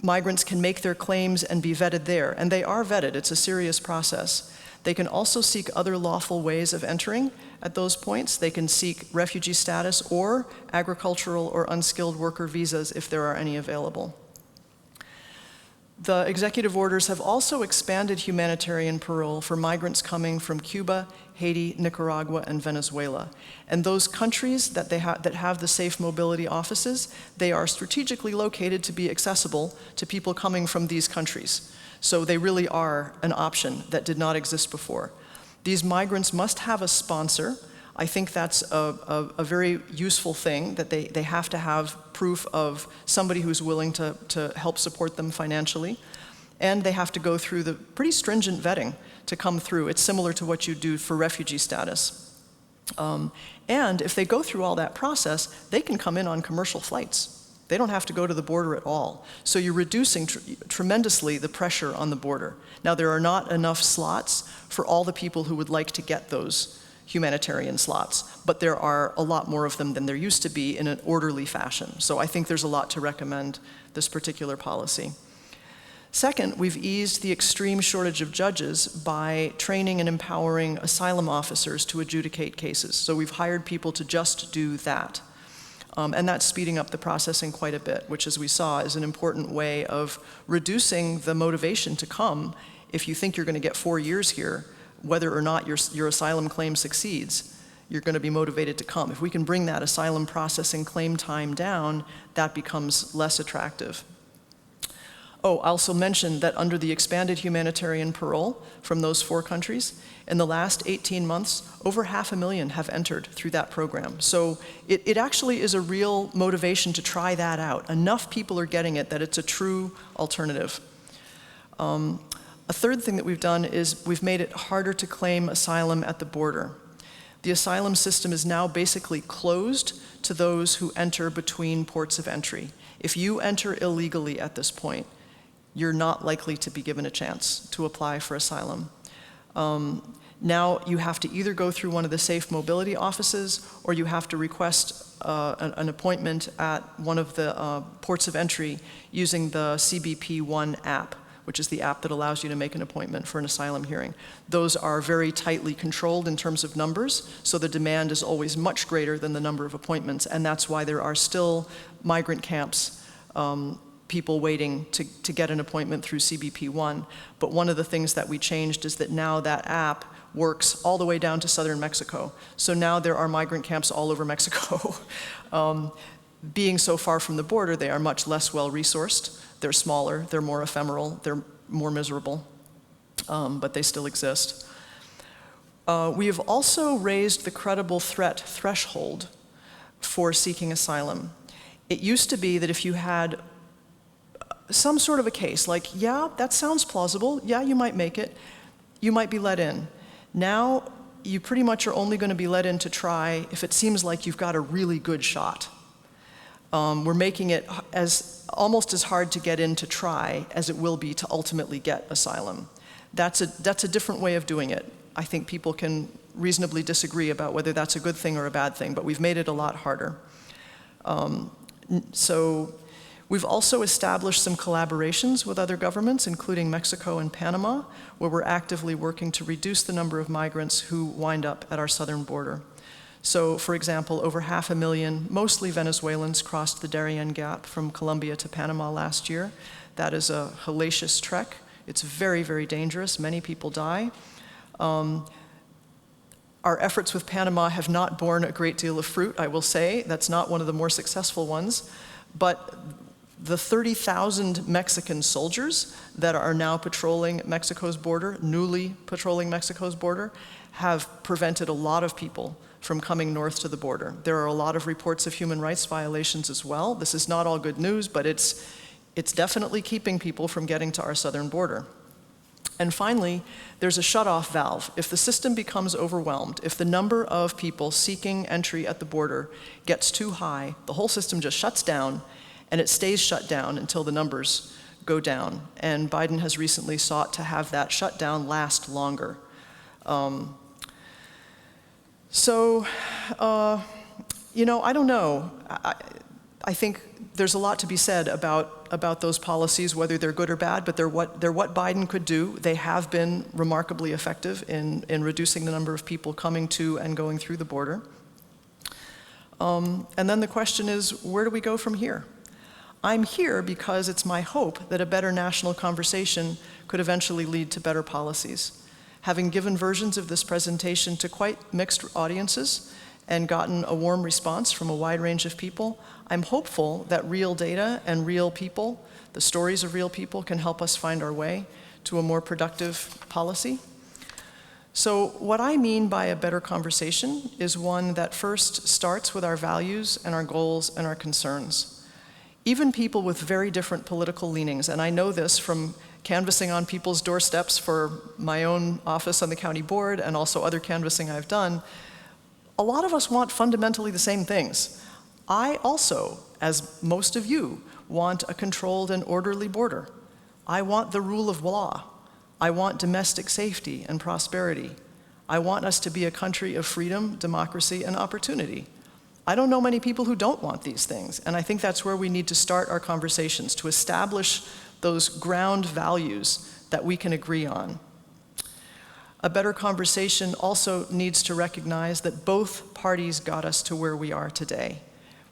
Migrants can make their claims and be vetted there, and they are vetted. It's a serious process. They can also seek other lawful ways of entering at those points. They can seek refugee status or agricultural or unskilled worker visas if there are any available. The executive orders have also expanded humanitarian parole for migrants coming from Cuba, Haiti, Nicaragua, and Venezuela. And those countries that have the safe mobility offices, they are strategically located to be accessible to people coming from these countries. So they really are an option that did not exist before. These migrants must have a sponsor. I think that's a very useful thing, that they have to have proof of somebody who's willing to help support them financially. And they have to go through the pretty stringent vetting to come through. It's similar to what you do for refugee status. And if they go through all that process, they can come in on commercial flights. They don't have to go to the border at all. So you're reducing tremendously the pressure on the border. Now, there are not enough slots for all the people who would like to get those humanitarian slots, but there are a lot more of them than there used to be in an orderly fashion. So I think there's a lot to recommend this particular policy. Second, we've eased the extreme shortage of judges by training and empowering asylum officers to adjudicate cases. So we've hired people to just do that. And that's speeding up the processing quite a bit, which, as we saw, is an important way of reducing the motivation to come. If you think you're going to get 4 years here, whether or not your asylum claim succeeds, you're going to be motivated to come. If we can bring that asylum processing claim time down, that becomes less attractive. Oh, I also mentioned that under the expanded humanitarian parole from those 4 countries, in the last 18 months, over 500,000 have entered through that program. So it actually is a real motivation to try that out. Enough people are getting it that it's a true alternative. A third thing that we've done is we've made it harder to claim asylum at the border. The asylum system is now basically closed to those who enter between ports of entry. If you enter illegally at this point, you're not likely to be given a chance to apply for asylum. Now you have to either go through one of the safe mobility offices, or you have to request an appointment at one of the ports of entry using the CBP-1 app, which is the app that allows you to make an appointment for an asylum hearing. Those are very tightly controlled in terms of numbers, so the demand is always much greater than the number of appointments, and that's why there are still migrant camps, people waiting to get an appointment through CBP-1. But one of the things that we changed is that now that app works all the way down to southern Mexico. So now there are migrant camps all over Mexico. Being so far from the border, they are much less well-resourced. They're smaller, they're more ephemeral, they're more miserable, but they still exist. We have also raised the credible threat threshold for seeking asylum. It used to be that if you had some sort of a case, like, yeah, that sounds plausible, yeah, you might make it, you might be let in. Now, you pretty much are only going to be let in to try if it seems like you've got a really good shot. We're making it almost as hard to get in to try as it will be to ultimately get asylum. That's a different way of doing it. I think people can reasonably disagree about whether that's a good thing or a bad thing, but we've made it a lot harder. So we've also established some collaborations with other governments, including Mexico and Panama, where we're actively working to reduce the number of migrants who wind up at our southern border. So, for example, over 500,000, mostly Venezuelans, crossed the Darien Gap from Colombia to Panama last year. That is a hellacious trek. It's very, very dangerous. Many people die. Our efforts with Panama have not borne a great deal of fruit, I will say. That's not one of the more successful ones. But The 30,000 Mexican soldiers that are now patrolling Mexico's border, newly patrolling Mexico's border, have prevented a lot of people from coming north to the border. There are a lot of reports of human rights violations as well. This is not all good news, but it's definitely keeping people from getting to our southern border. And finally, there's a shut-off valve. If the system becomes overwhelmed, if the number of people seeking entry at the border gets too high, the whole system just shuts down, and it stays shut down until the numbers go down. And Biden has recently sought to have that shutdown last longer. I don't know. I think there's a lot to be said about those policies, whether they're good or bad, but they're what Biden could do. They have been remarkably effective in reducing the number of people coming to and going through the border. And then the question is, where do we go from here? I'm here because it's my hope that a better national conversation could eventually lead to better policies. Having given versions of this presentation to quite mixed audiences and gotten a warm response from a wide range of people, I'm hopeful that real data and real people, the stories of real people, can help us find our way to a more productive policy. So what I mean by a better conversation is one that first starts with our values and our goals and our concerns. Even people with very different political leanings, and I know this from canvassing on people's doorsteps for my own office on the county board and also other canvassing I've done, a lot of us want fundamentally the same things. I also, as most of you, want a controlled and orderly border. I want the rule of law. I want domestic safety and prosperity. I want us to be a country of freedom, democracy, and opportunity. I don't know many people who don't want these things, and I think that's where we need to start our conversations, to establish those ground values that we can agree on. A better conversation also needs to recognize that both parties got us to where we are today.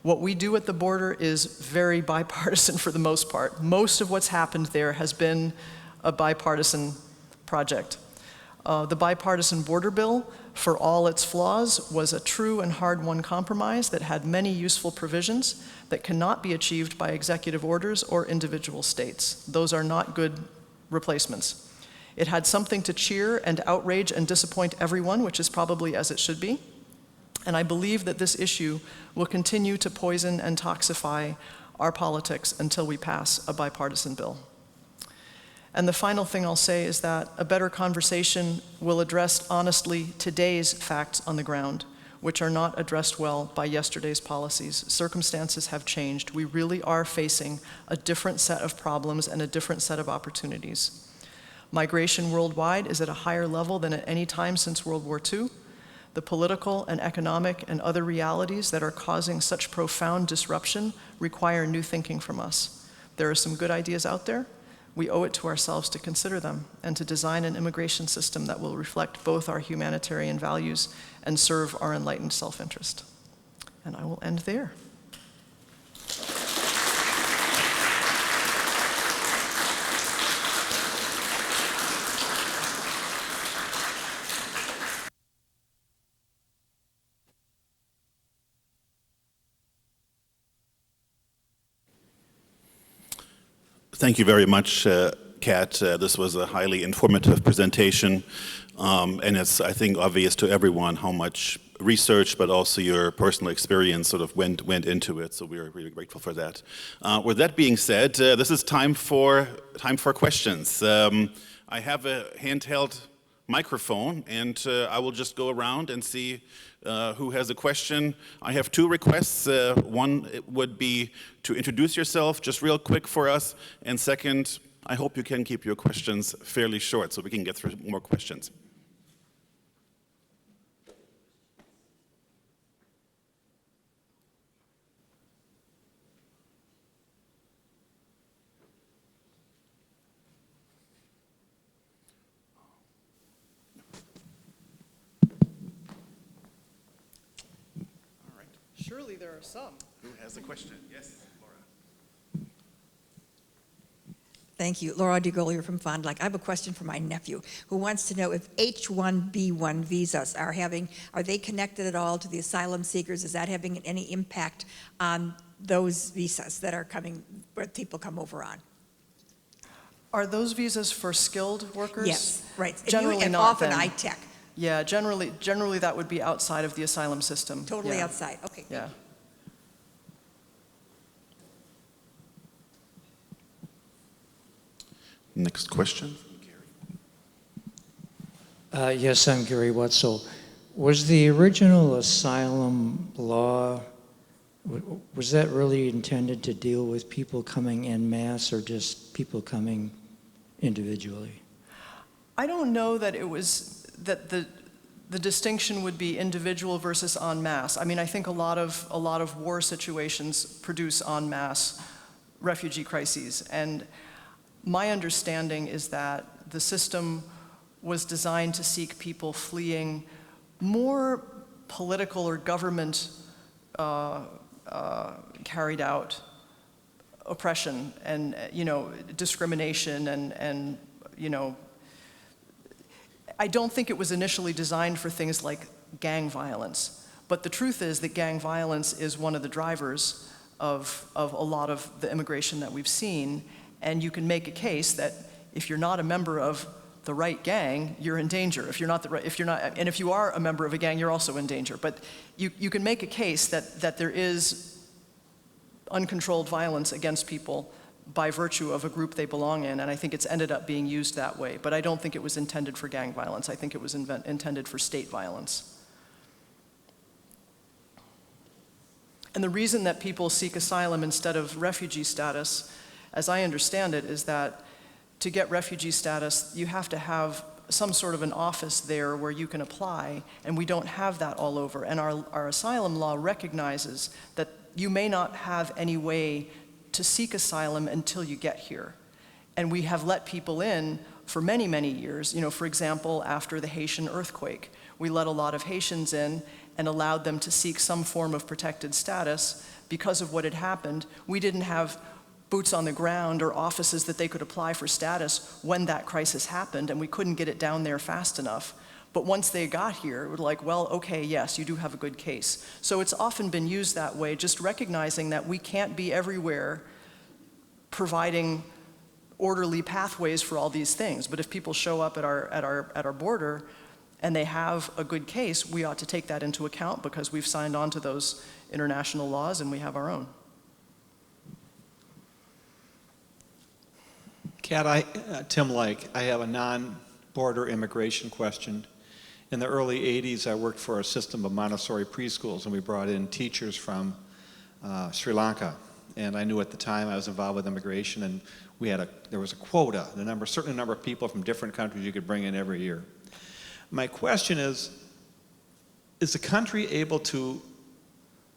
What we do at the border is very bipartisan for the most part. Most of what's happened there has been a bipartisan project. The bipartisan border bill, for all its flaws, was a true and hard-won compromise that had many useful provisions that cannot be achieved by executive orders or individual states. Those are not good replacements. It had something to cheer and outrage and disappoint everyone, which is probably as it should be. And I believe that this issue will continue to poison and toxify our politics until we pass a bipartisan bill. And the final thing I'll say is that a better conversation will address honestly today's facts on the ground, which are not addressed well by yesterday's policies. Circumstances have changed. We really are facing a different set of problems and a different set of opportunities. Migration worldwide is at a higher level than at any time since World War II. The political and economic and other realities that are causing such profound disruption require new thinking from us. There are some good ideas out there. We owe it to ourselves to consider them and to design an immigration system that will reflect both our humanitarian values and serve our enlightened self-interest. And I will end there. Thank you very much, Kat. This was a highly informative presentation, and it's, I think, obvious to everyone how much research, but also your personal experience sort of went into it, so we're really grateful for that. With that being said, this is time for questions. I have a handheld microphone, and I will just go around and see who has a question. I have two requests. One would be to introduce yourself just real quick for us, and second, I hope you can keep your questions fairly short so we can get through more questions. Surely there are some. Who has a question? Yes, Laura. Thank you. Laura DeGolier from Fond du Lac. I have a question for my nephew who wants to know if H-1B1 visas are they connected at all to the asylum seekers? Is that having any impact on those visas that are coming, where people come over on. Are those visas for skilled workers? Yes, right. Generally and not often then. high-tech, Yeah, generally that would be outside of the asylum system. totally Yeah. outside. Okay. Yeah. Next question. Yes, I'm Gary Wetzel. Was the original asylum law, was that really intended to deal with people coming en masse or just people coming individually? I don't know that it was, that the distinction would be individual versus en masse. I mean, I think a lot of war situations produce en masse refugee crises. And my understanding is that the system was designed to seek people fleeing more political or government carried out oppression and, discrimination and I don't think it was initially designed for things like gang violence. But the truth is that gang violence is one of the drivers of a lot of the immigration that we've seen. And you can make a case that if you're not a member of the right gang, you're in danger. And if you are a member of a gang, you're also in danger. But you can make a case that there is uncontrolled violence against people by virtue of a group they belong in, and I think it's ended up being used that way. But I don't think it was intended for gang violence. I think it was intended for state violence. And the reason that people seek asylum instead of refugee status, as I understand it, is that to get refugee status, you have to have some sort of an office there where you can apply, and we don't have that all over. And our asylum law recognizes that you may not have any way to seek asylum until you get here. And we have let people in for many, many years. For example, after the Haitian earthquake, we let a lot of Haitians in and allowed them to seek some form of protected status because of what had happened. We didn't have boots on the ground or offices that they could apply for status when that crisis happened, and we couldn't get it down there fast enough. But once they got here, it was like, well, okay, yes, you do have a good case. So it's often been used that way, just recognizing that we can't be everywhere providing orderly pathways for all these things. But if people show up at our border and they have a good case, we ought to take that into account because we've signed on to those international laws and we have our own. Kat, Tim Lake, I have a non-border immigration question. In the early 80s, I worked for a system of Montessori preschools, and we brought in teachers from Sri Lanka. And I knew at the time I was involved with immigration, and there was a quota, certain number of people from different countries you could bring in every year. My question is the country able to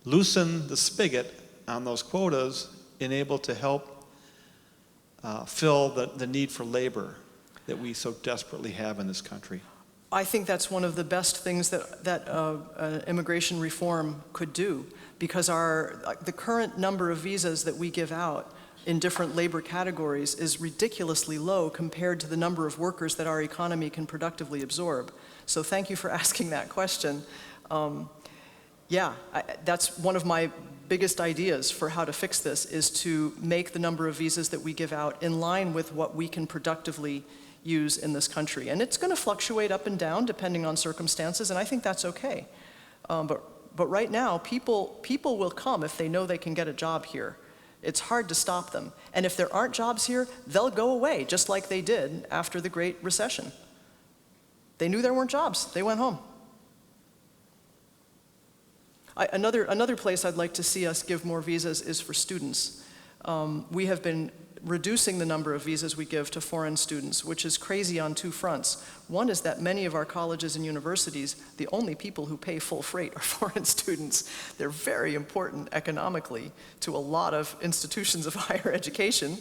loosen the spigot on those quotas and able to help fill the need for labor that we so desperately have in this country? I think that's one of the best things that immigration reform could do, because the current number of visas that we give out in different labor categories is ridiculously low compared to the number of workers that our economy can productively absorb. So thank you for asking that question. That's one of my biggest ideas for how to fix this, is to make the number of visas that we give out in line with what we can productively use in this country. And it's going to fluctuate up and down depending on circumstances, and I think that's okay. But right now, people will come if they know they can get a job here. It's hard to stop them. And if there aren't jobs here, they'll go away, just like they did after the Great Recession. They knew there weren't jobs. They went home. Another place I'd like to see us give more visas is for students. We have been reducing the number of visas we give to foreign students, which is crazy on two fronts. One is that many of our colleges and universities, the only people who pay full freight are foreign students. They're very important economically to a lot of institutions of higher education.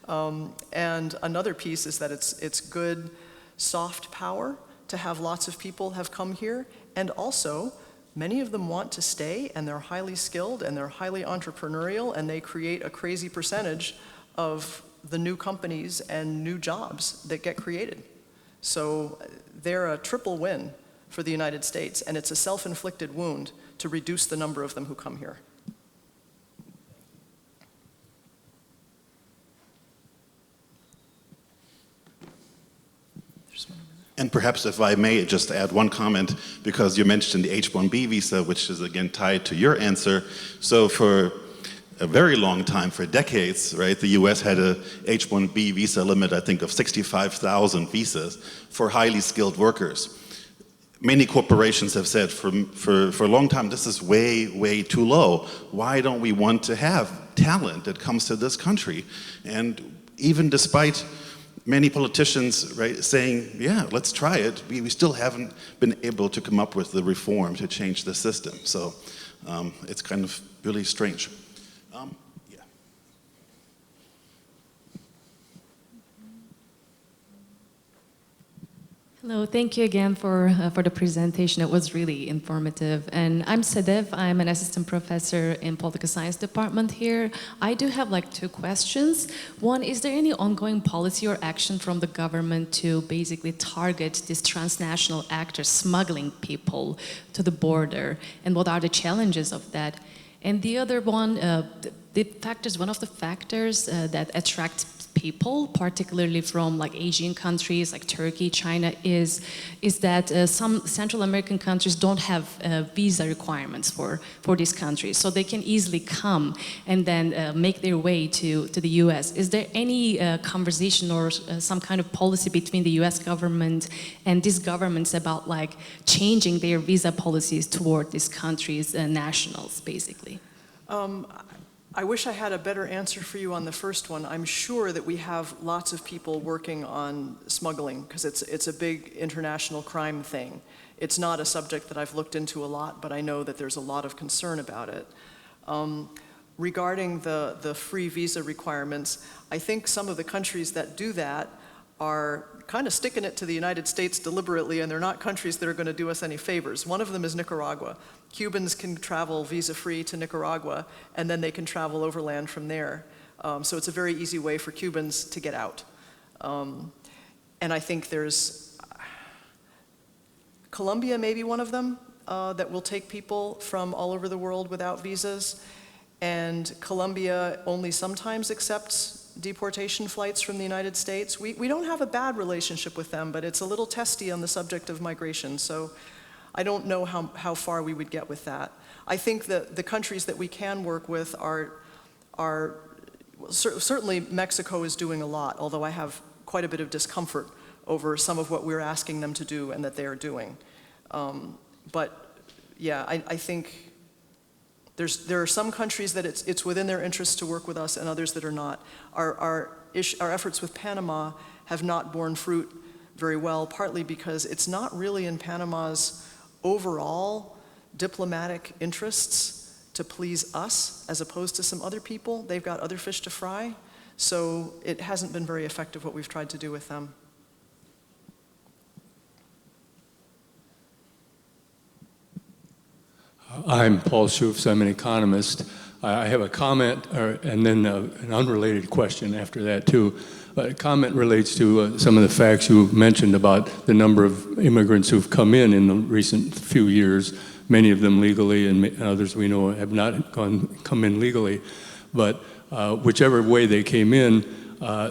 And another piece is that it's good soft power to have lots of people have come here, and also many of them want to stay, and they're highly skilled and they're highly entrepreneurial, and they create a crazy percentage of the new companies and new jobs that get created. So they're a triple win for the United States, and it's a self-inflicted wound to reduce the number of them who come here. And perhaps if I may just add one comment, because you mentioned the H-1B visa, which is again tied to your answer. So for a very long time, for decades, right, the US had a H-1B visa limit, I think, of 65,000 visas for highly skilled workers. Many corporations have said for a long time, this is way, way too low. Why don't we want to have talent that comes to this country? And even despite many politicians, right, saying, yeah, let's try it, we still haven't been able to come up with the reform to change the system. So it's kind of really strange. Yeah. Hello, thank you again for the presentation. It was really informative. And I'm Sedef. I'm an assistant professor in political science department here. I do have like two questions. One, is there any ongoing policy or action from the government to basically target these transnational actors smuggling people to the border? And what are the challenges of that? And the other one, one of the factors that attract people, particularly from like Asian countries like Turkey, China, is that some Central American countries don't have visa requirements for these countries, so they can easily come and then make their way to the U.S. Is there any conversation or some kind of policy between the U.S. government and these governments about like changing their visa policies toward these countries' nationals, basically? I wish I had a better answer for you on the first one. I'm sure that we have lots of people working on smuggling because it's a big international crime thing. It's not a subject that I've looked into a lot, but I know that there's a lot of concern about it. Regarding the free visa requirements, I think some of the countries that do that are kind of sticking it to the United States deliberately, and they're not countries that are going to do us any favors. One of them is Nicaragua. Cubans can travel visa-free to Nicaragua, and then they can travel overland from there. So it's a very easy way for Cubans to get out. And I think there's Colombia may be one of them that will take people from all over the world without visas. And Colombia only sometimes accepts deportation flights from the United States. We don't have a bad relationship with them, but it's a little testy on the subject of migration. So I don't know how far we would get with that. I think that the countries that we can work with are certainly Mexico is doing a lot, although I have quite a bit of discomfort over some of what we're asking them to do and that they are doing. But yeah, I think there are some countries that it's within their interests to work with us and others that are not. Our efforts with Panama have not borne fruit very well, partly because it's not really in Panama's overall diplomatic interests to please us as opposed to some other people. They've got other fish to fry, so it hasn't been very effective what we've tried to do with them. I'm Paul Schufs. I'm an economist. I have a comment and then an unrelated question after that too. But a comment relates to some of the facts you mentioned about the number of immigrants who've come in the recent few years, many of them legally and others we know have not come in legally. But whichever way they came in,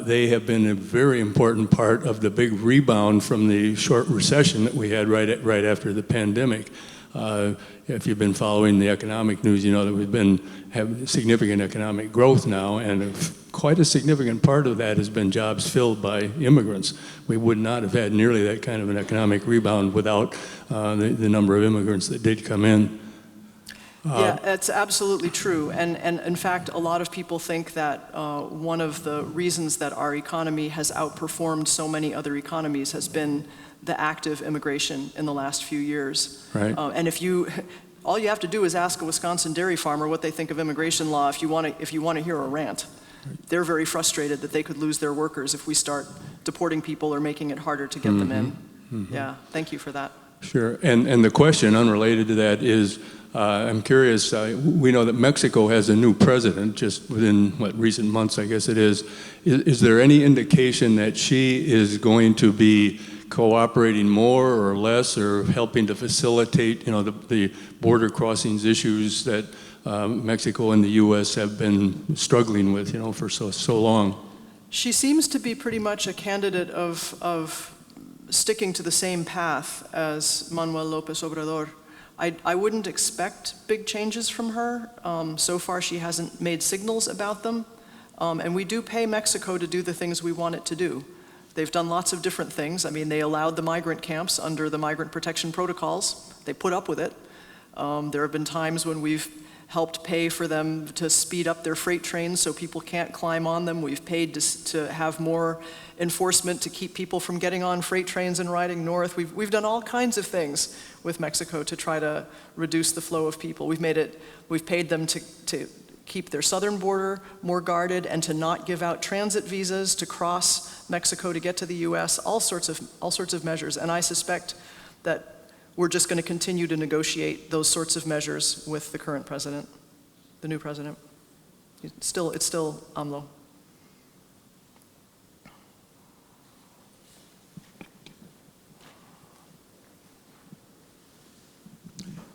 they have been a very important part of the big rebound from the short recession that we had right after the pandemic. If you've been following the economic news, you know that we've have significant economic growth now, and quite a significant part of that has been jobs filled by immigrants. We would not have had nearly that kind of an economic rebound without the number of immigrants that did come in. Yeah, that's absolutely true. And in fact, a lot of people think that one of the reasons that our economy has outperformed so many other economies has been the active immigration in the last few years. Right. And all you have to do is ask a Wisconsin dairy farmer what they think of immigration law if you want to hear a rant. They're very frustrated that they could lose their workers if we start deporting people or making it harder to get them in. Mm-hmm. Yeah, thank you for that. Sure, and the question unrelated to that is, I'm curious, we know that Mexico has a new president just within, recent months, I guess it is. Is there any indication that she is going to be cooperating more or less or helping to facilitate, the border crossings issues that Mexico and the U.S. have been struggling with, for so long? She seems to be pretty much a candidate of sticking to the same path as Manuel López Obrador. I wouldn't expect big changes from her. So far, she hasn't made signals about them. And we do pay Mexico to do the things we want it to do. They've done lots of different things. I mean, they allowed the migrant camps under the migrant protection protocols. They put up with it. There have been times when we've helped pay for them to speed up their freight trains so people can't climb on them. We've paid to have more enforcement to keep people from getting on freight trains and riding north. We've done all kinds of things with Mexico to try to reduce the flow of people. We've paid them to keep their southern border more guarded and to not give out transit visas to cross Mexico to get to the US, all sorts of measures. And I suspect that we're just going to continue to negotiate those sorts of measures with the current president, the new president. It's still AMLO.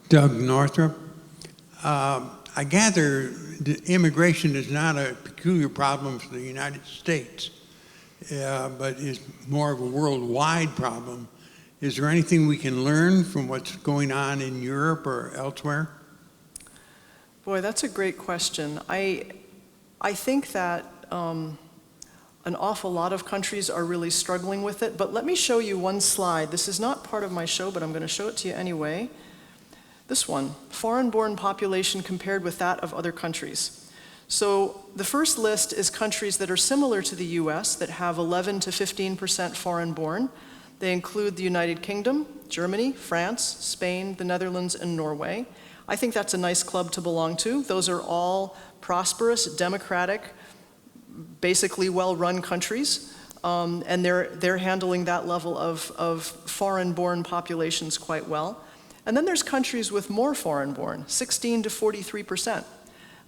Doug Northrop. I gather immigration is not a peculiar problem for the United States, but is more of a worldwide problem. Is there anything we can learn from what's going on in Europe or elsewhere? Boy, that's a great question. I think that an awful lot of countries are really struggling with it, but let me show you one slide. This is not part of my show, but I'm going to show it to you anyway. This one, foreign-born population compared with that of other countries. So the first list is countries that are similar to the US that have 11 to 15% foreign-born. They include the United Kingdom, Germany, France, Spain, the Netherlands, and Norway. I think that's a nice club to belong to. Those are all prosperous, democratic, basically well-run countries, and they're handling that level of foreign-born populations quite well. And then there's countries with more foreign-born, 16 to 43%.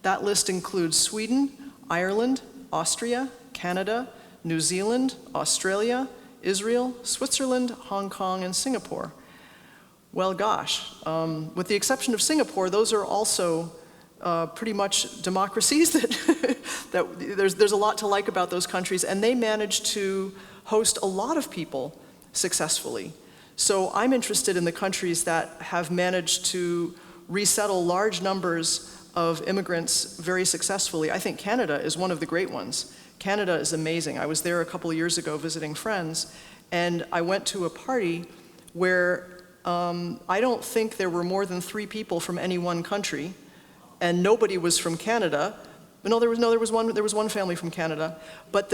That list includes Sweden, Ireland, Austria, Canada, New Zealand, Australia, Israel, Switzerland, Hong Kong, and Singapore. Well, gosh, with the exception of Singapore, those are also pretty much democracies that there's a lot to like about those countries, and they manage to host a lot of people successfully. So I'm interested in the countries that have managed to resettle large numbers of immigrants very successfully. I think Canada is one of the great ones. Canada is amazing. I was there a couple of years ago visiting friends, and I went to a party where I don't think there were more than 3 people from any one country, and nobody was from Canada. There was one family from Canada, but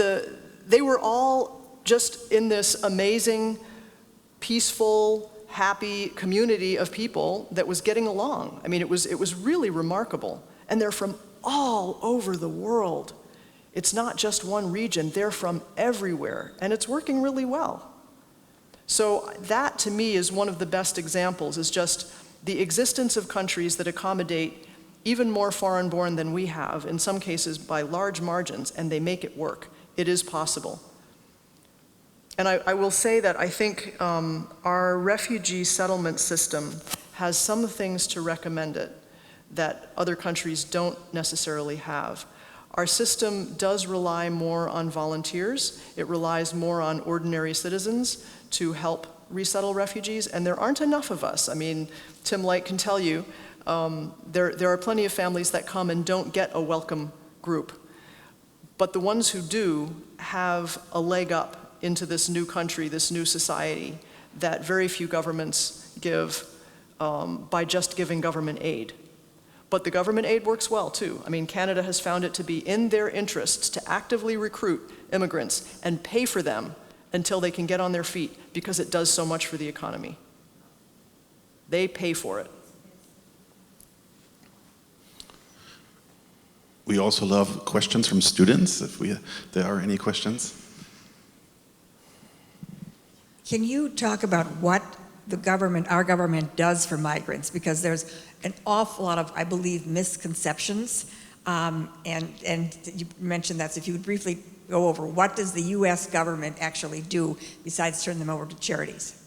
they were all just in this amazing, peaceful, happy community of people that was getting along. I mean, it was really remarkable. And they're from all over the world. It's not just one region, they're from everywhere, and it's working really well. So that, to me, is one of the best examples, is just the existence of countries that accommodate even more foreign-born than we have, in some cases by large margins, and they make it work. It is possible. And I will say that I think our refugee settlement system has some things to recommend it that other countries don't necessarily have. Our system does rely more on volunteers. It relies more on ordinary citizens to help resettle refugees, and there aren't enough of us. I mean, Tim Light can tell you, there are plenty of families that come and don't get a welcome group. But the ones who do have a leg up into this new country, this new society, that very few governments give by just giving government aid. But the government aid works well, too. I mean, Canada has found it to be in their interests to actively recruit immigrants and pay for them until they can get on their feet, because it does so much for the economy. They pay for it. We also love questions from students, if there are any questions. Can you talk about what our government does for migrants? Because there's an awful lot of, I believe, misconceptions. And you mentioned that, so if you would briefly go over, what does the U.S. government actually do besides turn them over to charities?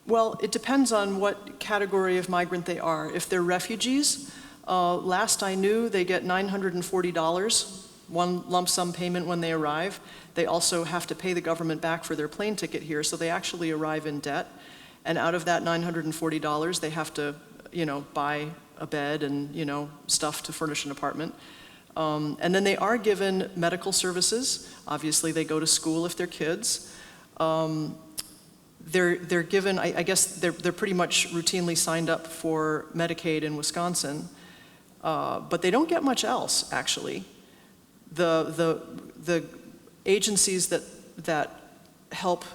Well, it depends on what category of migrant they are. If they're refugees, last I knew, they get $940 one lump sum payment when they arrive. They also have to pay the government back for their plane ticket here, so they actually arrive in debt. And out of that $940, they have to, buy a bed and, stuff to furnish an apartment. And then they are given medical services. Obviously, they go to school if they're kids. They're given, I guess they're pretty much routinely signed up for Medicaid in Wisconsin, but they don't get much else, actually. The agencies that help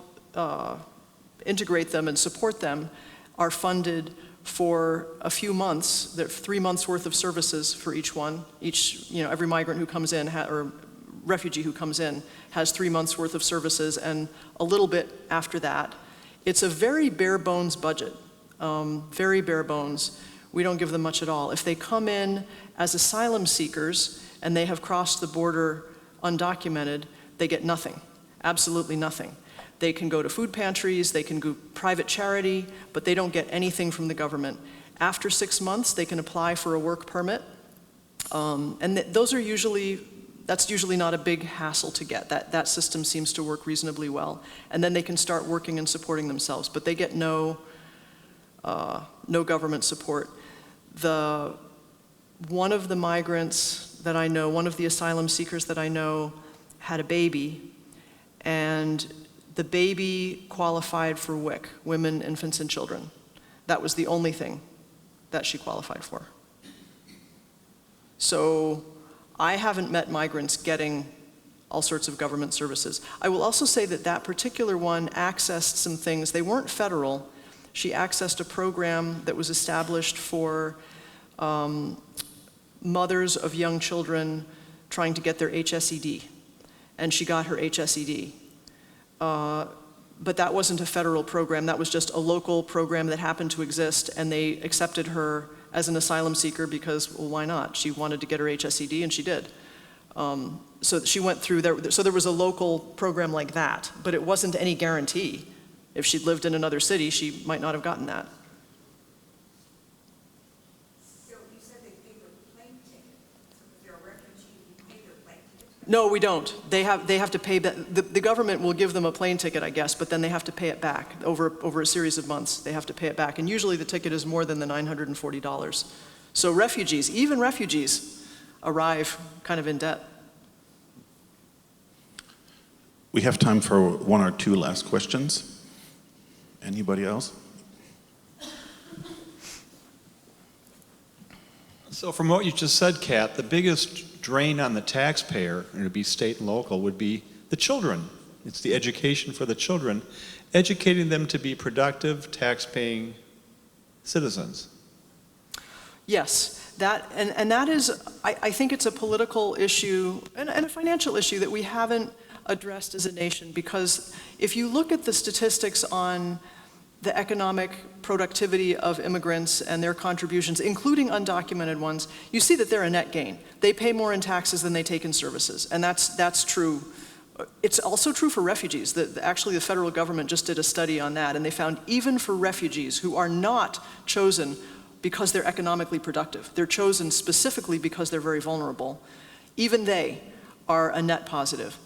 integrate them and support them are funded for a few months. There are 3 months worth of services for each one. Every migrant who comes in, or refugee who comes in, has 3 months worth of services and a little bit after that. It's a very bare bones budget, very bare bones. We don't give them much at all. If they come in as asylum seekers and they have crossed the border undocumented, they get nothing, absolutely nothing. They can go to food pantries, they can go private charity, but they don't get anything from the government. After 6 months, they can apply for a work permit, and that's usually not a big hassle to get. That system seems to work reasonably well. And then they can start working and supporting themselves, but they get no government support. One of the migrants that I know, one of the asylum seekers that I know, had a baby, and the baby qualified for WIC, Women, Infants, and Children. That was the only thing that she qualified for. So I haven't met migrants getting all sorts of government services. I will also say that particular one accessed some things. They weren't federal. She accessed a program that was established for mothers of young children trying to get their HSED. And she got her HSED. But that wasn't a federal program. That was just a local program that happened to exist, and they accepted her as an asylum seeker because, well, why not? She wanted to get her HSED, and she did. So she went through there. So there was a local program like that, but it wasn't any guarantee. If she'd lived in another city, she might not have gotten that. So you said they pay their plane ticket. So if they're a refugee, you pay their plane ticket. No, we don't. They have to pay. The government will give them a plane ticket, I guess, but then they have to pay it back over a series of months. They have to pay it back, and usually the ticket is more than the $940. So refugees, even refugees, arrive kind of in debt. We have time for one or two last questions. Anybody else? So from what you just said, Kat, the biggest drain on the taxpayer, and it would be state and local, would be the children. It's the education for the children, educating them to be productive, tax-paying citizens. Yes, that is, I think it's a political issue and a financial issue that we haven't addressed as a nation, because if you look at the statistics on the economic productivity of immigrants and their contributions, including undocumented ones, you see that they're a net gain. They pay more in taxes than they take in services, and that's true. It's also true for refugees. Actually, the federal government just did a study on that, and they found even for refugees who are not chosen because they're economically productive, they're chosen specifically because they're very vulnerable, even they are a net positive.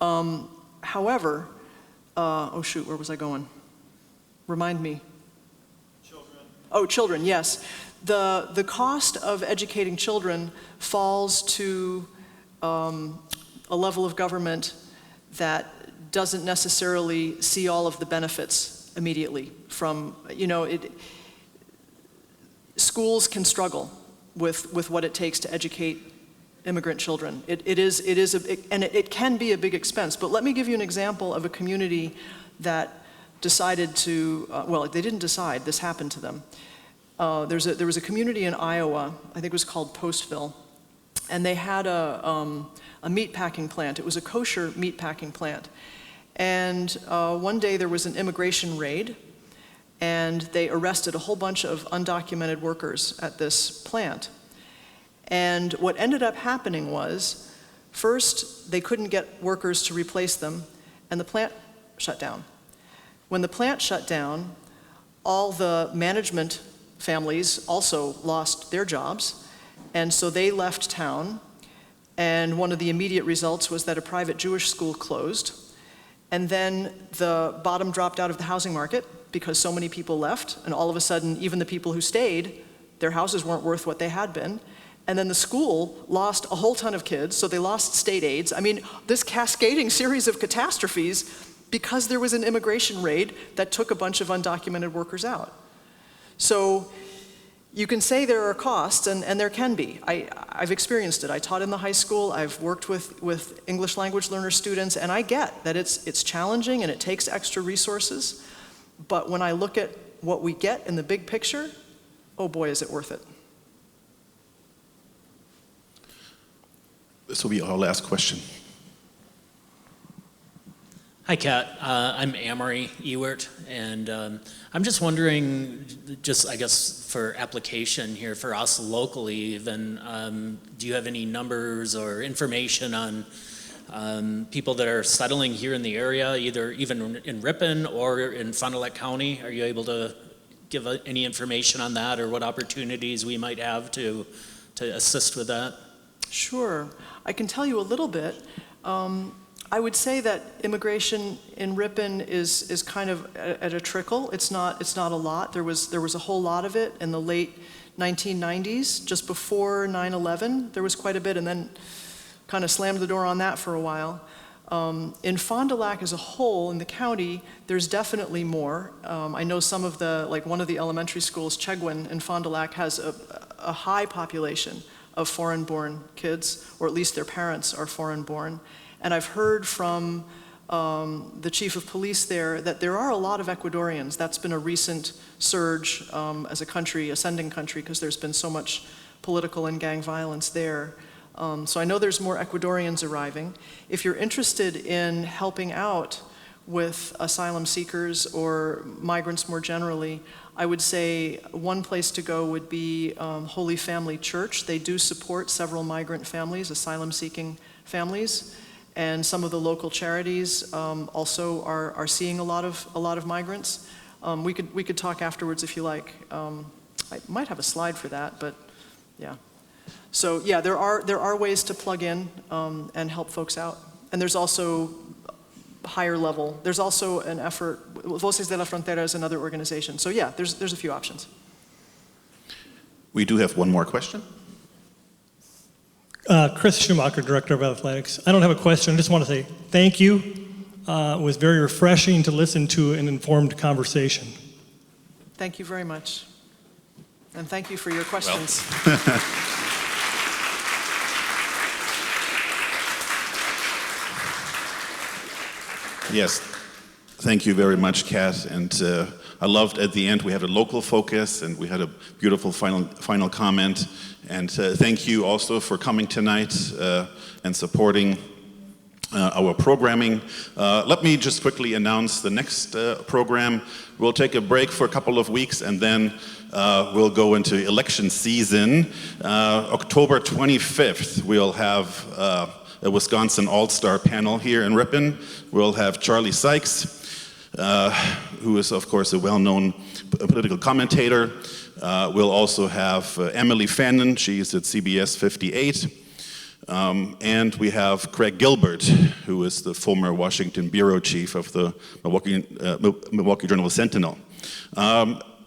However, oh shoot, where was I going? Remind me. Children. Oh, children, yes. The cost of educating children falls to a level of government that doesn't necessarily see all of the benefits immediately from, schools can struggle with what it takes to educate immigrant children. It can be a big expense. But let me give you an example of a community that decided to, well, they didn't decide, this happened to them. There was a community in Iowa, I think it was called Postville, and they had a meat packing plant. It was a kosher meat packing plant. And one day there was an immigration raid, and they arrested a whole bunch of undocumented workers at this plant. And what ended up happening was, first, they couldn't get workers to replace them, and the plant shut down. When the plant shut down, all the management families also lost their jobs, and so they left town, And one of the immediate results was that a private Jewish school closed. And then the bottom dropped out of the housing market because so many people left. And all of a sudden, even the people who stayed, their houses weren't worth what they had been. And then the school lost a whole ton of kids, so they lost state aids. I mean, this cascading series of catastrophes because there was an immigration raid that took a bunch of undocumented workers out. So you can say there are costs, and there can be. I've experienced it. I taught in the high school. I've worked with English language learner students, and I get that it's challenging and it takes extra resources. But when I look at what we get in the big picture, oh boy, is it worth it. This will be our last question. Hi, Kat. I'm Amory Ewert, and I'm just wondering, I guess, for application here for us locally even, do you have any numbers or information on people that are settling here in the area, either even in Ripon or in Fond du Lac County? Are you able to give any information on that, or what opportunities we might have to assist with that? Sure. I can tell you a little bit. I would say that immigration in Ripon is kind of at a trickle. It's not a lot. There was a whole lot of it in the late 1990s, just before 9/11. There was quite a bit, and then kind of slammed the door on that for a while. In Fond du Lac as a whole, in the county, there's definitely more. I know some of one of the elementary schools, Chegwin in Fond du Lac, has a high population of foreign-born kids, or at least their parents are foreign-born. And I've heard from the chief of police there that there are a lot of Ecuadorians. That's been a recent surge as a country, ascending country, because there's been so much political and gang violence there. So I know there's more Ecuadorians arriving. If you're interested in helping out with asylum seekers or migrants more generally, I would say one place to go would be Holy Family Church. They do support several migrant families, asylum-seeking families, and some of the local charities also are seeing a lot of migrants. We could talk afterwards if you like. I might have a slide for that, but yeah. So yeah, there are ways to plug in and help folks out, and there's also higher level. There's also an effort. Voces de la Frontera is another organization. So yeah, there's a few options. We do have one more question. Chris Schumacher, Director of Athletics. I don't have a question. I just want to say thank you. It was very refreshing to listen to an informed conversation. Thank you very much. And thank you for your questions. Well. Yes, thank you very much, Kat. And I loved at the end we had a local focus and we had a beautiful final comment. And thank you also for coming tonight and supporting our programming. Let me just quickly announce the next program. We'll take a break for a couple of weeks and then we'll go into election season. October 25th, we'll have a Wisconsin All-Star panel here in Ripon. We'll have Charlie Sykes, who is, of course, a well-known political commentator. We'll also have Emily Fannin, she's at CBS 58. And we have Craig Gilbert, who is the former Washington bureau chief of the Milwaukee Journal-Sentinel.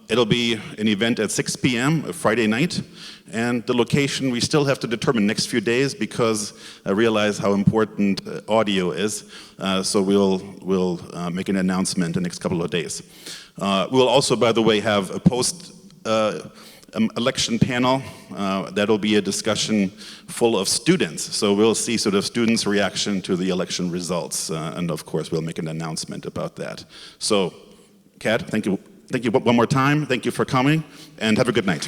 It'll be an event at 6 p.m. Friday night, and the location we still have to determine next few days because I realize how important audio is. So we'll make an announcement the next couple of days. We'll also, by the way, have a post-election panel. That'll be a discussion full of students. So we'll see sort of students' reaction to the election results, and of course we'll make an announcement about that. So, Kat, thank you one more time. Thank you for coming, and have a good night.